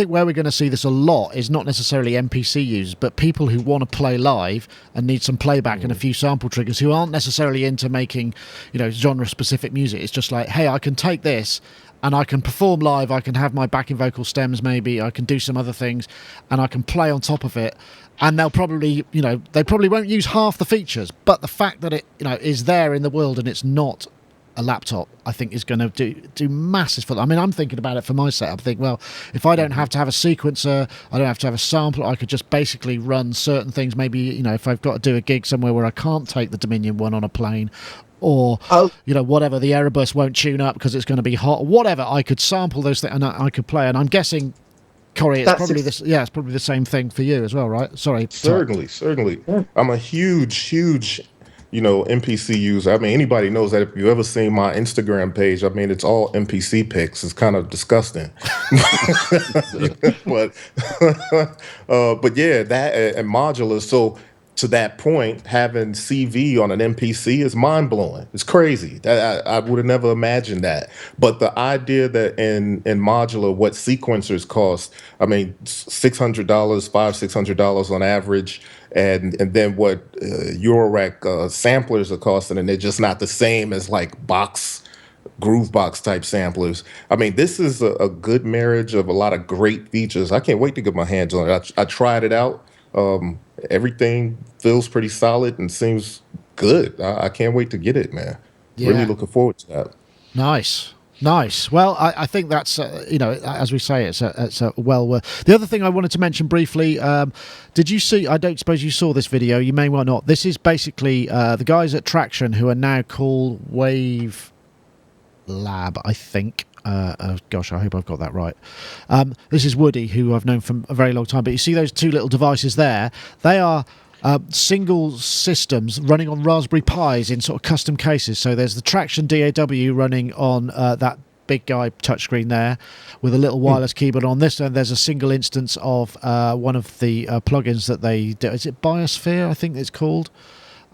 where we're going to see this a lot is not necessarily MPC users, but people who want to play live and need some playback and a few sample triggers, who aren't necessarily into making, you know, genre specific music. It's just like, hey, I can take this and I can perform live, I can have my backing vocal stems maybe, I can do some other things, and I can play on top of it. And they'll probably, you know, they probably won't use half the features, but the fact that it, you know, is there in the world and it's not a laptop, I think, is going to do masses for them. I mean, I'm thinking about it for my setup. I think, well, if I don't have to have a sequencer, I don't have to have a sampler, I could just basically run certain things. Maybe, you know, if I've got to do a gig somewhere where I can't take the Dominion one on a plane, or, you know, whatever, the Erebus won't tune up because it's going to be hot, whatever, I could sample those things and I could play. And I'm guessing, Corey, it's probably it's probably the same thing for you as well, right? Sorry. Certainly. Yeah. I'm a huge, you know, MPC user. I mean, anybody knows that. If you ever seen my Instagram page, I mean, it's all MPC pics. It's kind of disgusting. but yeah, that and modular. So to that point, having CV on an MPC is mind blowing. It's crazy. I would have never imagined that. But the idea that in modular, what sequencers cost, I mean, $600, $600 on average, and then what Eurorack samplers are costing, and they're just not the same as like groovebox type samplers. I mean, this is a good marriage of a lot of great features. I can't wait to get my hands on it. I tried it out. Everything feels pretty solid and seems good. I can't wait to get it, man. Yeah. Really looking forward to that. Nice. Well, I think that's, you know, as we say, it's a well worth. The other thing I wanted to mention briefly, did you see, I don't suppose you saw this video, you may well not. This is basically the guys at Tracktion, who are now called Wave Lab, I think. Gosh, I hope I've got that right. This is Woody, who I've known from a very long time. But you see those two little devices there? They are single systems running on Raspberry Pis in sort of custom cases. So there's the Tracktion DAW running on that big guy touchscreen there with a little wireless keyboard. On this end, there's a single instance of one of the plugins that they do. Is it Biosphere, I think it's called?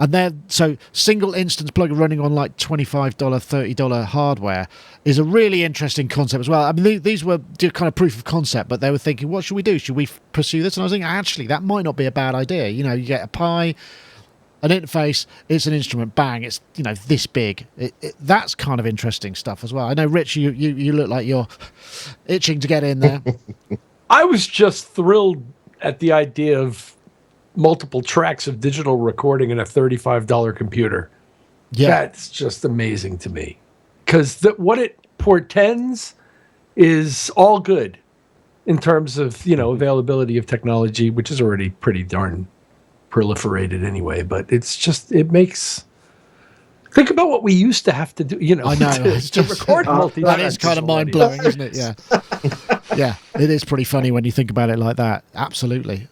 And then, so single instance plugin running on like $25, $30 hardware is a really interesting concept as well. I mean, these were kind of proof of concept, but they were thinking, what should we do? Should we pursue this? And I was thinking, actually, that might not be a bad idea. You know, you get a Pi, an interface, it's an instrument, bang, it's, you know, this big. That's kind of interesting stuff as well. I know, Rich, you look like you're itching to get in there. I was just thrilled at the idea of multiple tracks of digital recording in a $35 computer. Yeah, that's just amazing to me, because what it portends is all good in terms of, you know, availability of technology, which is already pretty darn proliferated anyway. But it's just, it makes, think about what we used to have to do, you know. I know, to record multi-track. That is kind of mind blowing, isn't it? Yeah. Yeah, it is pretty funny when you think about it like that. Absolutely.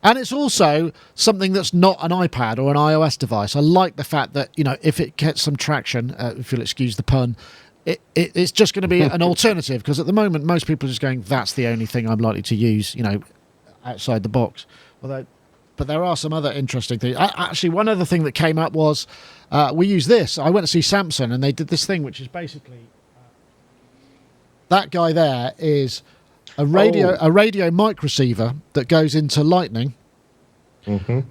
And it's also something that's not an iPad or an iOS device. I like the fact that, you know, if it gets some traction, if you'll excuse the pun, it's just going to be an alternative, because at the moment most people are just going, that's the only thing I'm likely to use, you know, outside the box. But there are some other interesting things. Actually, one other thing that came up was we use this. I went to see Samson, and they did this thing, which is basically that guy there is a radio mic receiver that goes into Lightning.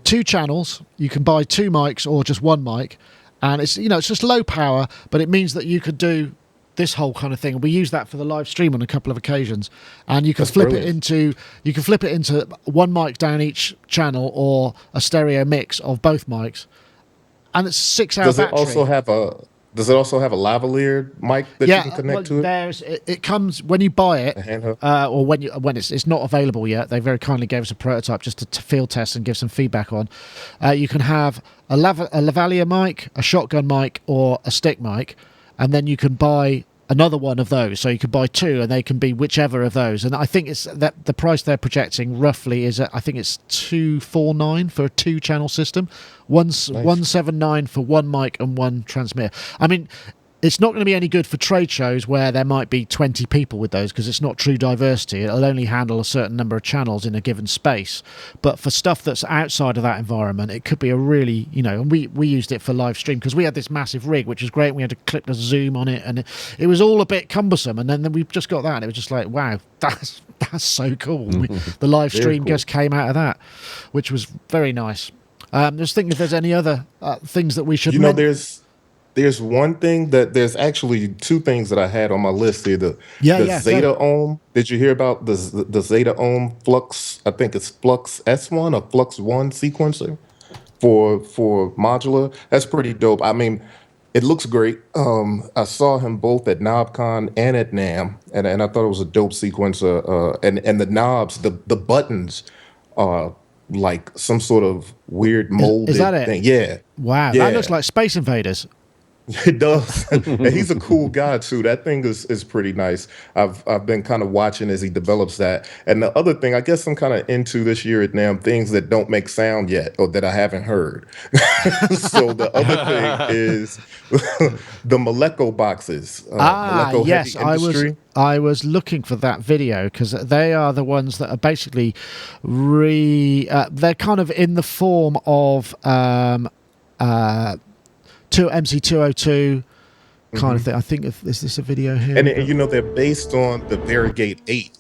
2 channels. You can buy 2 mics or just 1 mic, and it's, you know, it's just low power, but it means that you could do this whole kind of thing. We use that for the live stream on a couple of occasions, and you can flip it into 1 mic down each channel or a stereo mix of both mics, and it's 6-hour battery. Does it also have a lavalier mic that you can connect to it? It comes when you buy it, or when it's not available yet. They very kindly gave us a prototype just to field test and give some feedback on. You can have a lavalier mic, a shotgun mic, or a stick mic, and then you can buy another one of those. So you could buy 2, and they can be whichever of those. And I think it's that the price they're projecting roughly is I think it's $249 for a 2-channel system, $179 for 1 mic and 1 transmitter. I mean, it's not going to be any good for trade shows where there might be 20 people with those, because it's not true diversity. It'll only handle a certain number of channels in a given space. But for stuff that's outside of that environment, it could be a really, you know, and we used it for live stream because we had this massive rig, which was great. We had to clip the zoom on it, and it was all a bit cumbersome. And then we've just got that, and it was just like, wow, that's so cool. The live stream just came out of that, which was very nice. Just thinking if there's any other things that we should, you know, there's one thing there's actually 2 things that I had on my list here. The Zeta Ohm. Did you hear about the Zeta Ohm Flux? I think it's Flux S1 or Flux 1 sequencer for modular. That's pretty dope. I mean, It looks great. I saw him both at KnobCon and at NAMM, and I thought it was a dope sequence. And the knobs, the buttons are like some sort of weird molded is that it? thing. Yeah. Wow, Yeah. that looks like Space Invaders. It does, and he's a cool guy too. That thing is pretty nice. I've been kind of watching as he develops that. And the other thing, I guess I'm kind of into this year at NAMM, things that don't make sound yet or that I haven't heard. So the other thing is the Malekko boxes. Malekko yes, Heavy Industry. I was looking for that video because they are the ones that are basically they're kind of in the form of MC202 kind of thing. I think is this a video here? And you know, they're based on the Varigate 8.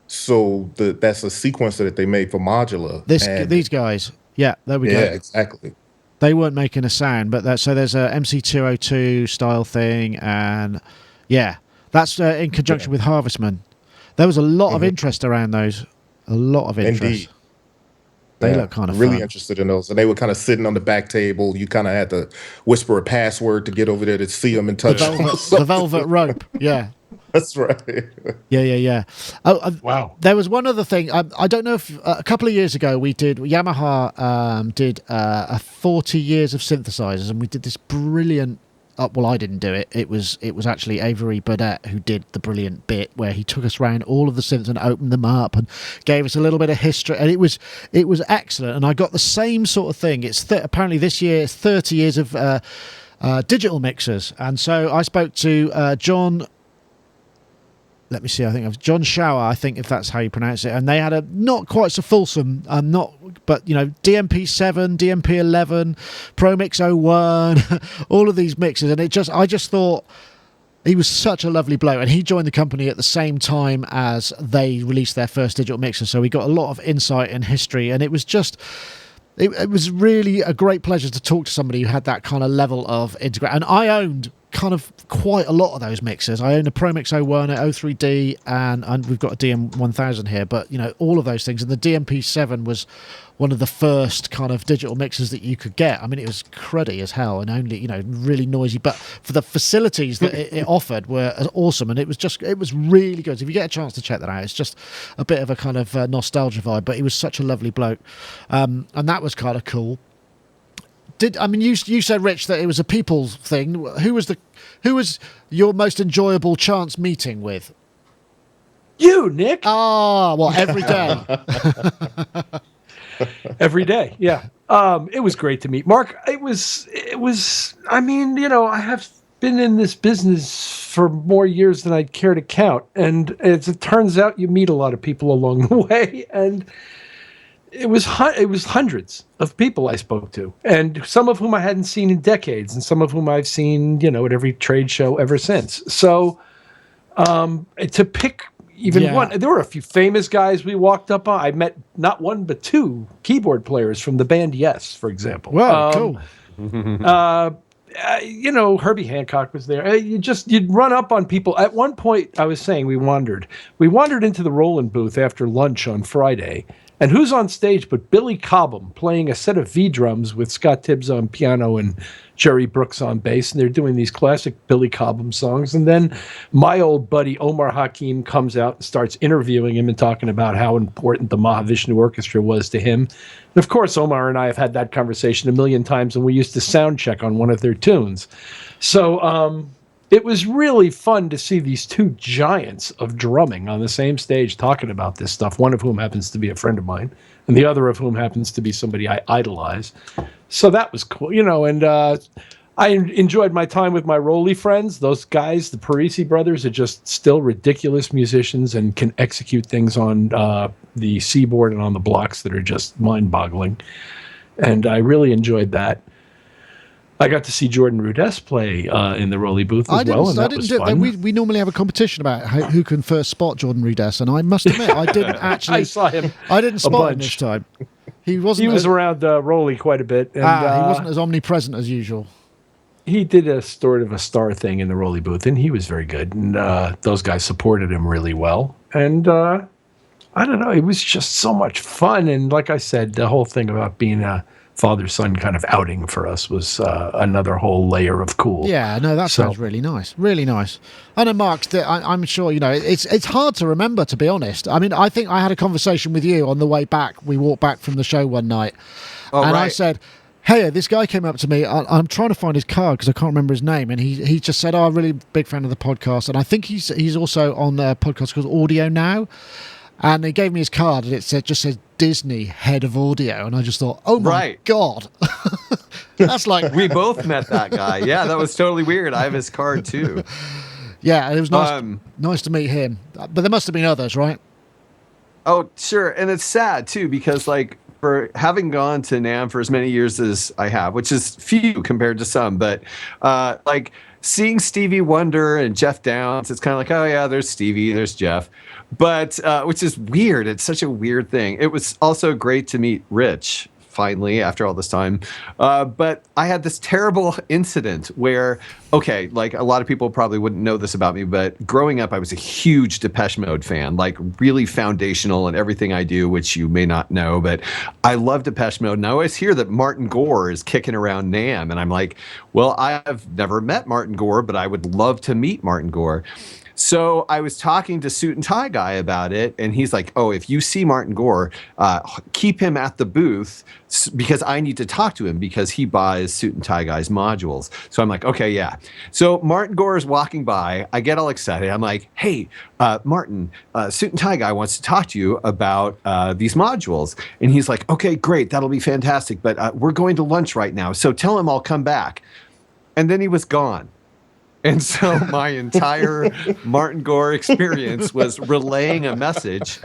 So that's a sequencer that they made for modular. These guys. Yeah, there we go. Yeah, exactly. They weren't making a sound, but so there's a MC202 style thing, and yeah, that's in conjunction with Harvestman. There was a lot of interest around those. A lot of interest. Indeed. They look kind of really fun. interested in those, and they were kind of sitting on the back table. You kind of had to whisper a password to get over there to see them and touch them. The velvet rope. Yeah, that's right. Yeah. Oh, wow. There was one other thing. I don't know if a couple of years ago Yamaha did 40 years of synthesizers, and we did this brilliant. Well, I didn't do it. It was actually Avery Burdett who did the brilliant bit where he took us around all of the synths and opened them up and gave us a little bit of history, and it was excellent. And I got the same sort of thing. It's apparently this year it's 30 years of digital mixers, and so I spoke to John. Let me see. I think it was John Shower. I think if that's how you pronounce it, and they had a not quite so fulsome, but DMP7, DMP11, ProMix 01, all of these mixes, and I just thought he was such a lovely bloke, and he joined the company at the same time as they released their first digital mixer, so we got a lot of insight and history, and it was just. It was really a great pleasure to talk to somebody who had that kind of level of integration. And I owned kind of quite a lot of those mixers. I owned a ProMix 01, a 03D, and we've got a DM1000 here. But, all of those things. And the DMP7 was one of the first kind of digital mixers that you could get. I mean, it was cruddy as hell and only, really noisy. But for the facilities that it offered were awesome. And it was really good. So if you get a chance to check that out, it's just a bit of a kind of nostalgia vibe. But he was such a lovely bloke. And that was kind of cool. You said, Rich, that it was a people's thing. Who was your most enjoyable chance meeting with? You, Nick. Every day. Every day, yeah. It was great to meet Marc. It was. I have been in this business for more years than I'd care to count, and as it turns out, you meet a lot of people along the way, and it was hundreds of people I spoke to, and some of whom I hadn't seen in decades, and some of whom I've seen, at every trade show ever since. So, to pick. One, there were a few famous guys we walked up on. I met not one but two keyboard players from the band Yes, for example. Wow, cool. Herbie Hancock was there. You'd run up on people. At one point, I was saying we wandered into the Roland booth after lunch on Friday. And who's on stage but Billy Cobham playing a set of V drums with Scott Tibbs on piano and Jerry Brooks on bass, and they're doing these classic Billy Cobham songs. And then my old buddy Omar Hakim comes out and starts interviewing him and talking about how important the Mahavishnu Orchestra was to him. And of course, Omar and I have had that conversation a million times, and we used to sound check on one of their tunes. So it was really fun to see these two giants of drumming on the same stage talking about this stuff, one of whom happens to be a friend of mine, and the other of whom happens to be somebody I idolize. So that was cool, and I enjoyed my time with my Rolly friends. Those guys, the Parisi brothers, are just still ridiculous musicians and can execute things on the Seaboard and on the blocks that are just mind-boggling. And I really enjoyed that. I got to see Jordan Rudess play in the Rolly booth as well, and that was fun. We normally have a competition about who can first spot Jordan Rudess, and I must admit, I didn't actually. I saw him. I didn't spot him this time. He wasn't. He was around Rolly quite a bit, and he wasn't as omnipresent as usual. He did a sort of a star thing in the Rolly booth, and he was very good. And those guys supported him really well. And I don't know, it was just so much fun. And like I said, the whole thing about being a father-son kind of outing for us was another whole layer of cool. Yeah, no, that sounds really nice. Really nice. I know, Mark, I'm sure, it's hard to remember, to be honest. I mean, I think I had a conversation with you on the way back. We walked back from the show one night. I said, hey, this guy came up to me. I'm trying to find his card because I can't remember his name. And he just said, I'm really big fan of the podcast. And I think he's also on a podcast called Audio Now. And he gave me his card, and it just says Disney head of audio, and I just thought, oh my god, that's like we both met that guy. Yeah, that was totally weird. I have his card too. Yeah, it was nice to meet him. But there must have been others, right? Oh, sure, and it's sad too because like for having gone to NAMM for as many years as I have, which is few compared to some, but like seeing Stevie Wonder and Jeff Downs, it's kind of like, oh yeah, there's Stevie, there's Jeff. But which is weird. It's such a weird thing. It was also great to meet Rich finally after all this time. But I had this terrible incident where, okay, like a lot of people probably wouldn't know this about me, but growing up, I was a huge Depeche Mode fan, like really foundational in everything I do, which you may not know, but I love Depeche Mode. And I always hear that Martin Gore is kicking around NAMM. And I'm like, well, I've never met Martin Gore, but I would love to meet Martin Gore. So I was talking to Suit and Tie Guy about it, and he's like, oh, if you see Martin Gore, keep him at the booth because I need to talk to him because he buys Suit and Tie Guy's modules. So I'm like, okay, yeah. So Martin Gore is walking by. I get all excited. I'm like, hey, Martin, Suit and Tie Guy wants to talk to you about these modules. And he's like, okay, great. That'll be fantastic. But we're going to lunch right now. So tell him I'll come back. And then he was gone. And so my entire Martin Gore experience was relaying a message.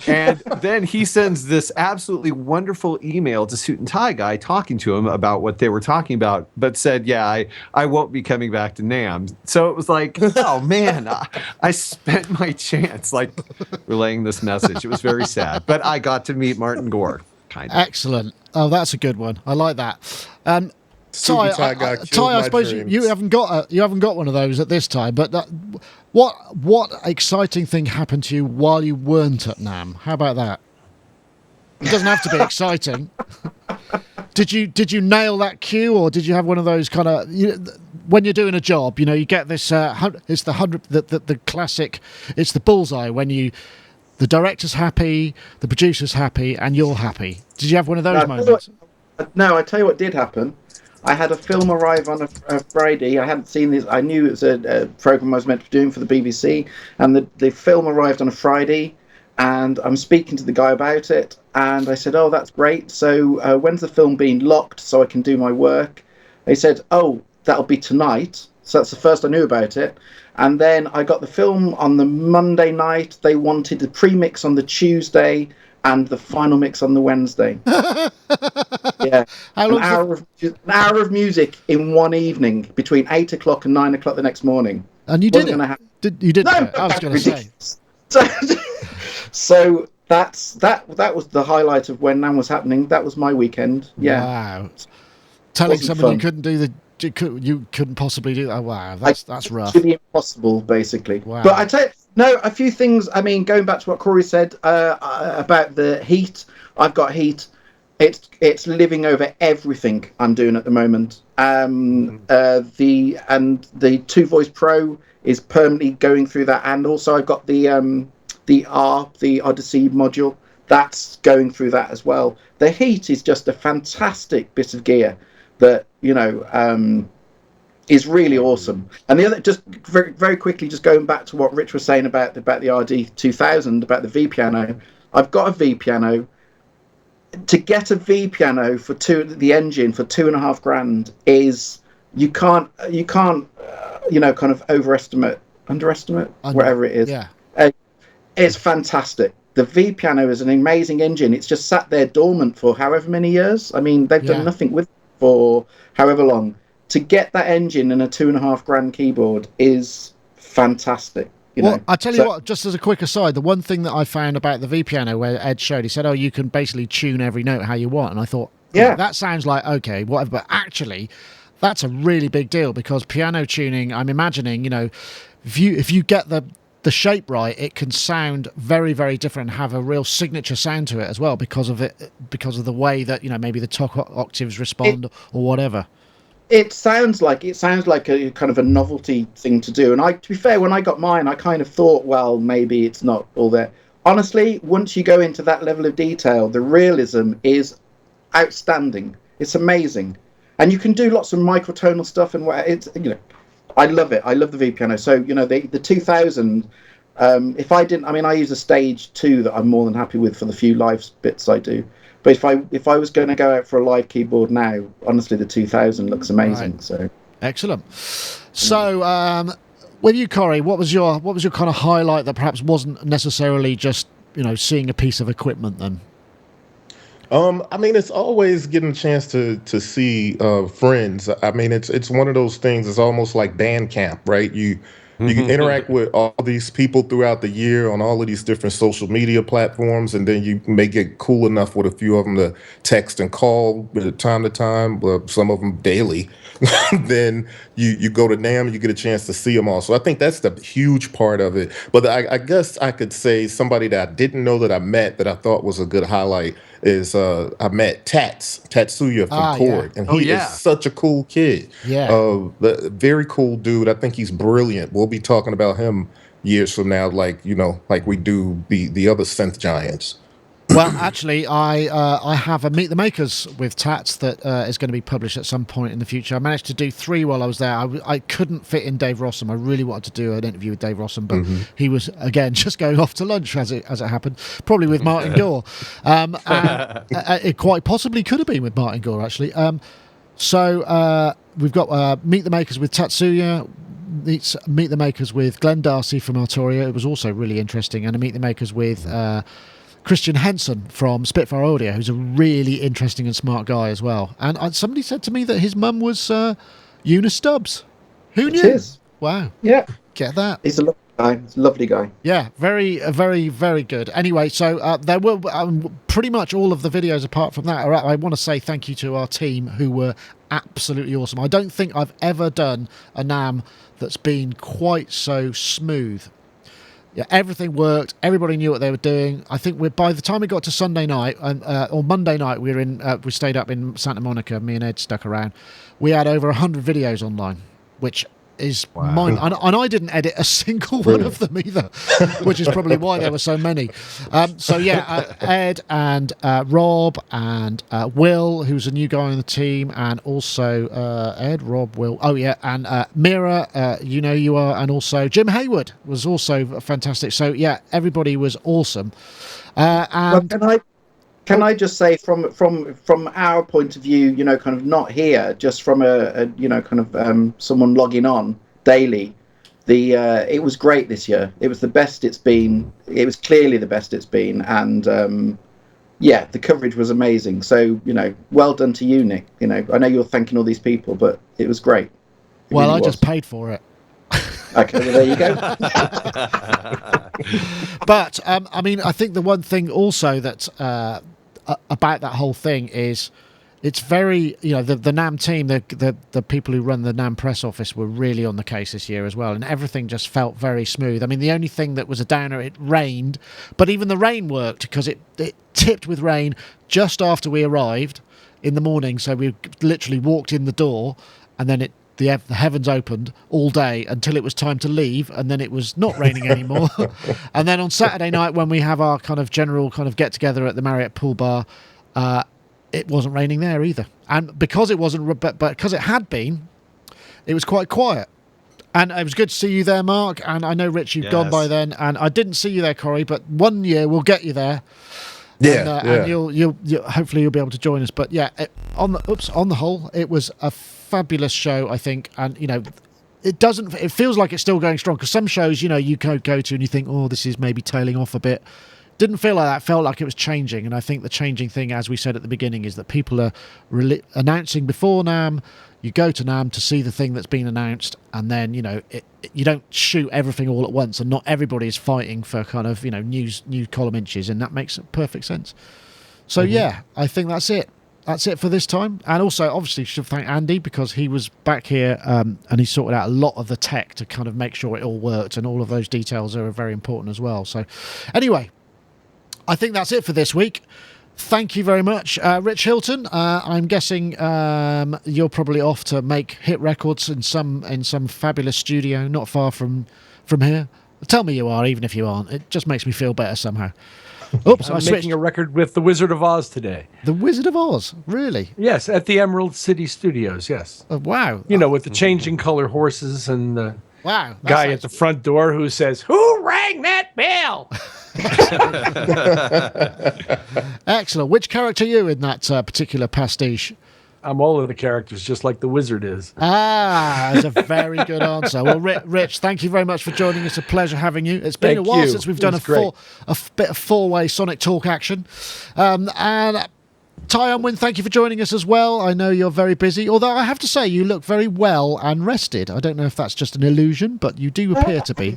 And then he sends this absolutely wonderful email to Suit and Tie Guy talking to him about what they were talking about, but said, yeah, I won't be coming back to NAMM. So it was like, oh, man, I spent my chance like relaying this message. It was very sad. But I got to meet Martin Gore. Kind of. Excellent. Oh, that's a good one. I like that. Ty, I suppose you haven't got one of those at this time. But what exciting thing happened to you while you weren't at NAMM? How about that? It doesn't have to be exciting. Did you nail that cue, or did you have one of those kind of when you're doing a job? You get this. It's the classic. It's the bullseye when the director's happy, the producer's happy, and you're happy. Did you have one of those moments? No, I tell you what did happen. I had a film arrive on a Friday. I hadn't seen this. I knew it was a program I was meant to be doing for the BBC, and the film arrived on a Friday, and I'm speaking to the guy about it, and I said, oh, that's great. So when's the film being locked so I can do my work? They said, oh, that'll be tonight. So that's the first I knew about it. And then I got the film on the Monday night. They wanted the pre-mix on the Tuesday and the final mix on the Wednesday. Yeah, an hour of music in one evening between 8 o'clock and 9 o'clock the next morning. And you did it. You did it. I was going to say. So that was the highlight of when NAMM was happening. That was my weekend. Yeah. Wow. Telling someone you couldn't do you couldn't possibly do that. Wow, that's rough. It's impossible, basically. Wow. But I tell you, no, a few things. I mean, going back to what Corey said about the heat, I've got heat. It's living over everything I'm doing at the moment. The Two Voice Pro is permanently going through that, and also I've got the Odyssey module that's going through that as well. The heat is just a fantastic bit of gear that is really awesome. And the other, just very, very quickly, just going back to what Rich was saying about the RD-2000, about the V piano. I've got a V piano. To get a V piano for the engine for $2,500 is you can't kind of underestimate whatever it is. Yeah, it's fantastic. The V piano is an amazing engine. It's just sat there dormant for however many years. I mean, they've done nothing with it for however long. To get that engine and a $2,500 keyboard is fantastic. I tell you what, just as a quick aside, the one thing that I found about the V piano where Ed showed, he said, oh, you can basically tune every note how you want. And I thought, that sounds like, okay, whatever. But actually, that's a really big deal because piano tuning, I'm imagining, if you get the the shape right, it can sound very, very different and have a real signature sound to it as well because of the way that, you know, maybe the top octaves respond or whatever. It sounds like a kind of a novelty thing to do. And to be fair, when I got mine, I kind of thought, well, maybe it's not all there. Honestly, once you go into that level of detail, the realism is outstanding. It's amazing, and you can do lots of microtonal stuff. And it's, you know, I love it. I love the V piano. So, you know, the 2000. If I didn't, I mean, I use a Stage 2 that I'm more than happy with for the few live bits I do. But if I was going to go out for a live keyboard now, honestly, the 2000 looks amazing. Right. So excellent. So, with you, Corey, what was your kind of highlight that perhaps wasn't necessarily just, you know, seeing a piece of equipment then? I mean, it's always getting a chance to see friends. I mean, it's one of those things. It's almost like band camp, right? You interact with all these people throughout the year on all of these different social media platforms, and then you may get cool enough with a few of them to text and call time to time, some of them daily. Then you go to NAMM, you get a chance to see them all. So I think that's the huge part of it. But I guess I could say somebody that I didn't know that I met that I thought was a good highlight is I met Tatsuya from Chord, and he is such a cool kid. Yeah, very cool dude. I think he's brilliant. We'll be talking about him years from now, like, you know, like we do the other synth giants. Well, actually, I have a Meet the Makers with Tats that is going to be published at some point in the future. I managed to do 3 while I was there. I couldn't fit in Dave Rossum. I really wanted to do an interview with Dave Rossum, but he was, again, just going off to lunch as it happened, probably with Martin Gore. And it quite possibly could have been with Martin Gore, actually. So we've got Meet the Makers with Tatsuya. Meet the Makers with Glenn Darcy from Arturia. It was also really interesting. And a Meet the Makers with Christian Henson from Spitfire Audio, who's a really interesting and smart guy as well. And somebody said to me that his mum was Eunice Stubbs. Who knew? Is. Wow. Yeah. Get that. He's a lovely guy. He's a lovely guy. Yeah, very, very, very good. Anyway, so there were pretty much all of the videos apart from that. I want to say thank you to our team who were absolutely awesome. I don't think I've ever done a NAMM that's been quite so smooth. Yeah, everything worked. Everybody knew what they were doing. I think by the time we got to Sunday night or Monday night, we stayed up in Santa Monica. Me and Ed stuck around. We had over 100 videos online, which is mine. And I didn't edit a single one of them either, which is probably why there were so many. So yeah, Ed and Rob and Will, who's a new guy on the team, and also Ed, Rob, Will. Oh yeah, and Mira, you know you are, and also Jim Hayward was also fantastic. So yeah, everybody was awesome. And Can I just say from our point of view, you know, kind of not here, just from a you know, kind of someone logging on daily, it was great this year. It was the best it's been. It was clearly the best it's been, and yeah, the coverage was amazing. So, you know, well done to you, Nick. You know, I know you're thanking all these people, but it was great. Well, really I just paid for it. Okay, well, there you go. But I mean, I think the one thing also that about that whole thing is it's very, you know, the NAMM team, the people who run the NAMM press office were really on the case this year as well, and everything just felt very smooth. I mean, the only thing that was a downer, it rained, but even the rain worked because it tipped with rain just after we arrived in the morning, so we literally walked in the door and then the heavens opened all day until it was time to leave, and then it was not raining anymore. And then on Saturday night, when we have our kind of general kind of get-together at the Marriott Pool Bar, it wasn't raining there either. And because it wasn't, but because it had been, it was quite quiet. And it was good to see you there, Marc. And I know, Rich, you've gone by then. And I didn't see you there, Corey, but one year we'll get you there. Yeah, and you'll hopefully you'll be able to join us. But yeah, on the whole, it was a fabulous show, I think. And you know, it feels like it's still going strong, because some shows, you know, you go to and you think, oh, this is maybe tailing off a bit. Didn't feel like that. Felt like it was changing. And I think the changing thing, as we said at the beginning, is that people are announcing before NAMM. You go to NAMM to see the thing that's been announced, and then, you know, you don't shoot everything all at once, and not everybody is fighting for kind of, you know, new column inches, and that makes perfect sense. So yeah, I think that's it. that's it for this time. And also, obviously, should thank Andy because he was back here and he sorted out a lot of the tech to kind of make sure it all worked, and all of those details are very important as well. So, anyway, I think that's it for this week. Thank you very much, Rich Hilton. I'm guessing you're probably off to make hit records in some fabulous studio not far from here. Tell me you are, even if you aren't. It just makes me feel better somehow. Oops, I'm making a record with the Wizard of Oz today. The Wizard of Oz, really? Yes, at the Emerald City Studios. Yes. Wow. You know, with the changing color horses and the wow, guy at the front door who says, "Who rang that bell?" Excellent. Which character are you in that particular pastiche? I'm all of the characters, just like the wizard is. That's a very good answer. Well, Rich, thank you very much for joining us. A pleasure having you. It's been a while since we've done a bit of four-way Sonic Talk action. And Ty Unwin, thank you for joining us as well. I know you're very busy, although I have to say you look very well and rested. I don't know if that's just an illusion, but you do appear to be.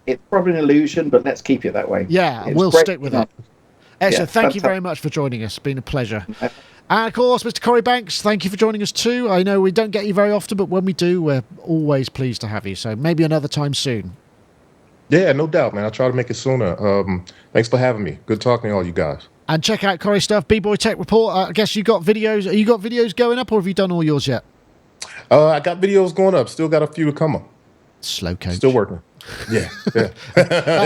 It's probably an illusion, but let's keep it that way. Yeah, we'll stick with it. Excellent. Thank you very much for joining us. It's been a pleasure. And of course, Mr. Corey Banks, thank you for joining us too. I know we don't get you very often, but when we do, we're always pleased to have you. So maybe another time soon. Yeah, no doubt, man. I'll try to make it sooner. Thanks for having me. Good talking to all you guys. And check out Corey stuff, B-Boy Tech Report. I guess you got videos. You got videos going up, or have you done all yours yet? I got videos going up. Still got a few to come up. Slow coach. Still working. Yeah.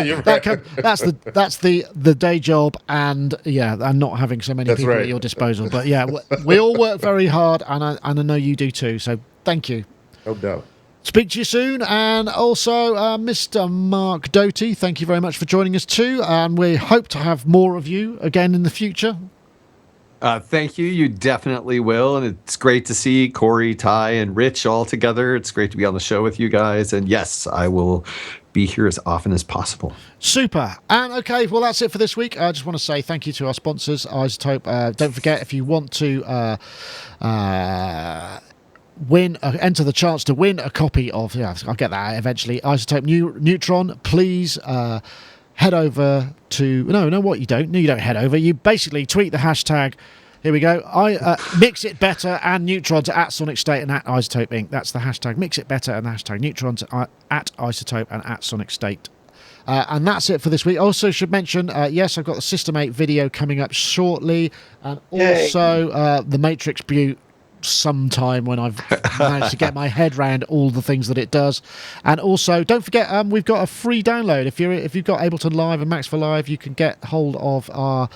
You're right. That's the day job, and and not having so many people at your disposal. But yeah, we all work very hard, and I know you do too. So thank you. No doubt. Speak to you soon. And also, Mr. Marc Doty, thank you very much for joining us too. And we hope to have more of you again in the future. Thank you. You definitely will. And it's great to see Corey, Ty, and Rich all together. It's great to be on the show with you guys. And yes, I will be here as often as possible. Super. And okay, well, that's it for this week. I just want to say thank you to our sponsors, iZotope. Don't forget, if you want to enter the chance to win a copy of, I'll get that out eventually, iZotope Neutron, please head over to, you don't head over, you basically tweet the hashtag, here we go, Mix It Better and Neutron to @Sonicstate and @iZotope Inc. That's the hashtag Mix It Better and the hashtag Neutron to @iZotope and @Sonicstate. And that's it for this week. Also should mention, yes, I've got the System 8 video coming up shortly, and also the Matrix Butte sometime when I've managed to get my head around all the things that it does. And also don't forget, we've got a free download. If you've got Ableton Live and Max for Live, you can get hold of our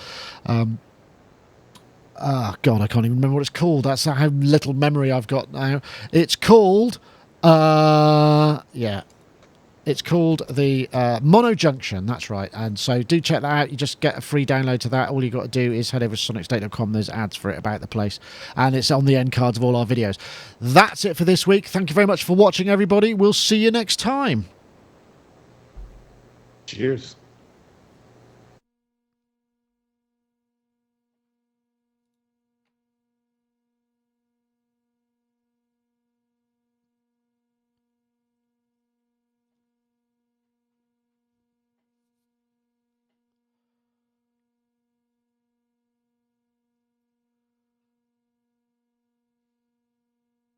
I can't even remember what it's called. That's how little memory I've got now. It's called it's called the Mono Junction, that's right. And so do check that out. You just get a free download to that. All you got to do is head over to sonicstate.com. There's ads for it about the place, and it's on the end cards of all our videos. That's it for this week. Thank you very much for watching, everybody. We'll see you next time. Cheers.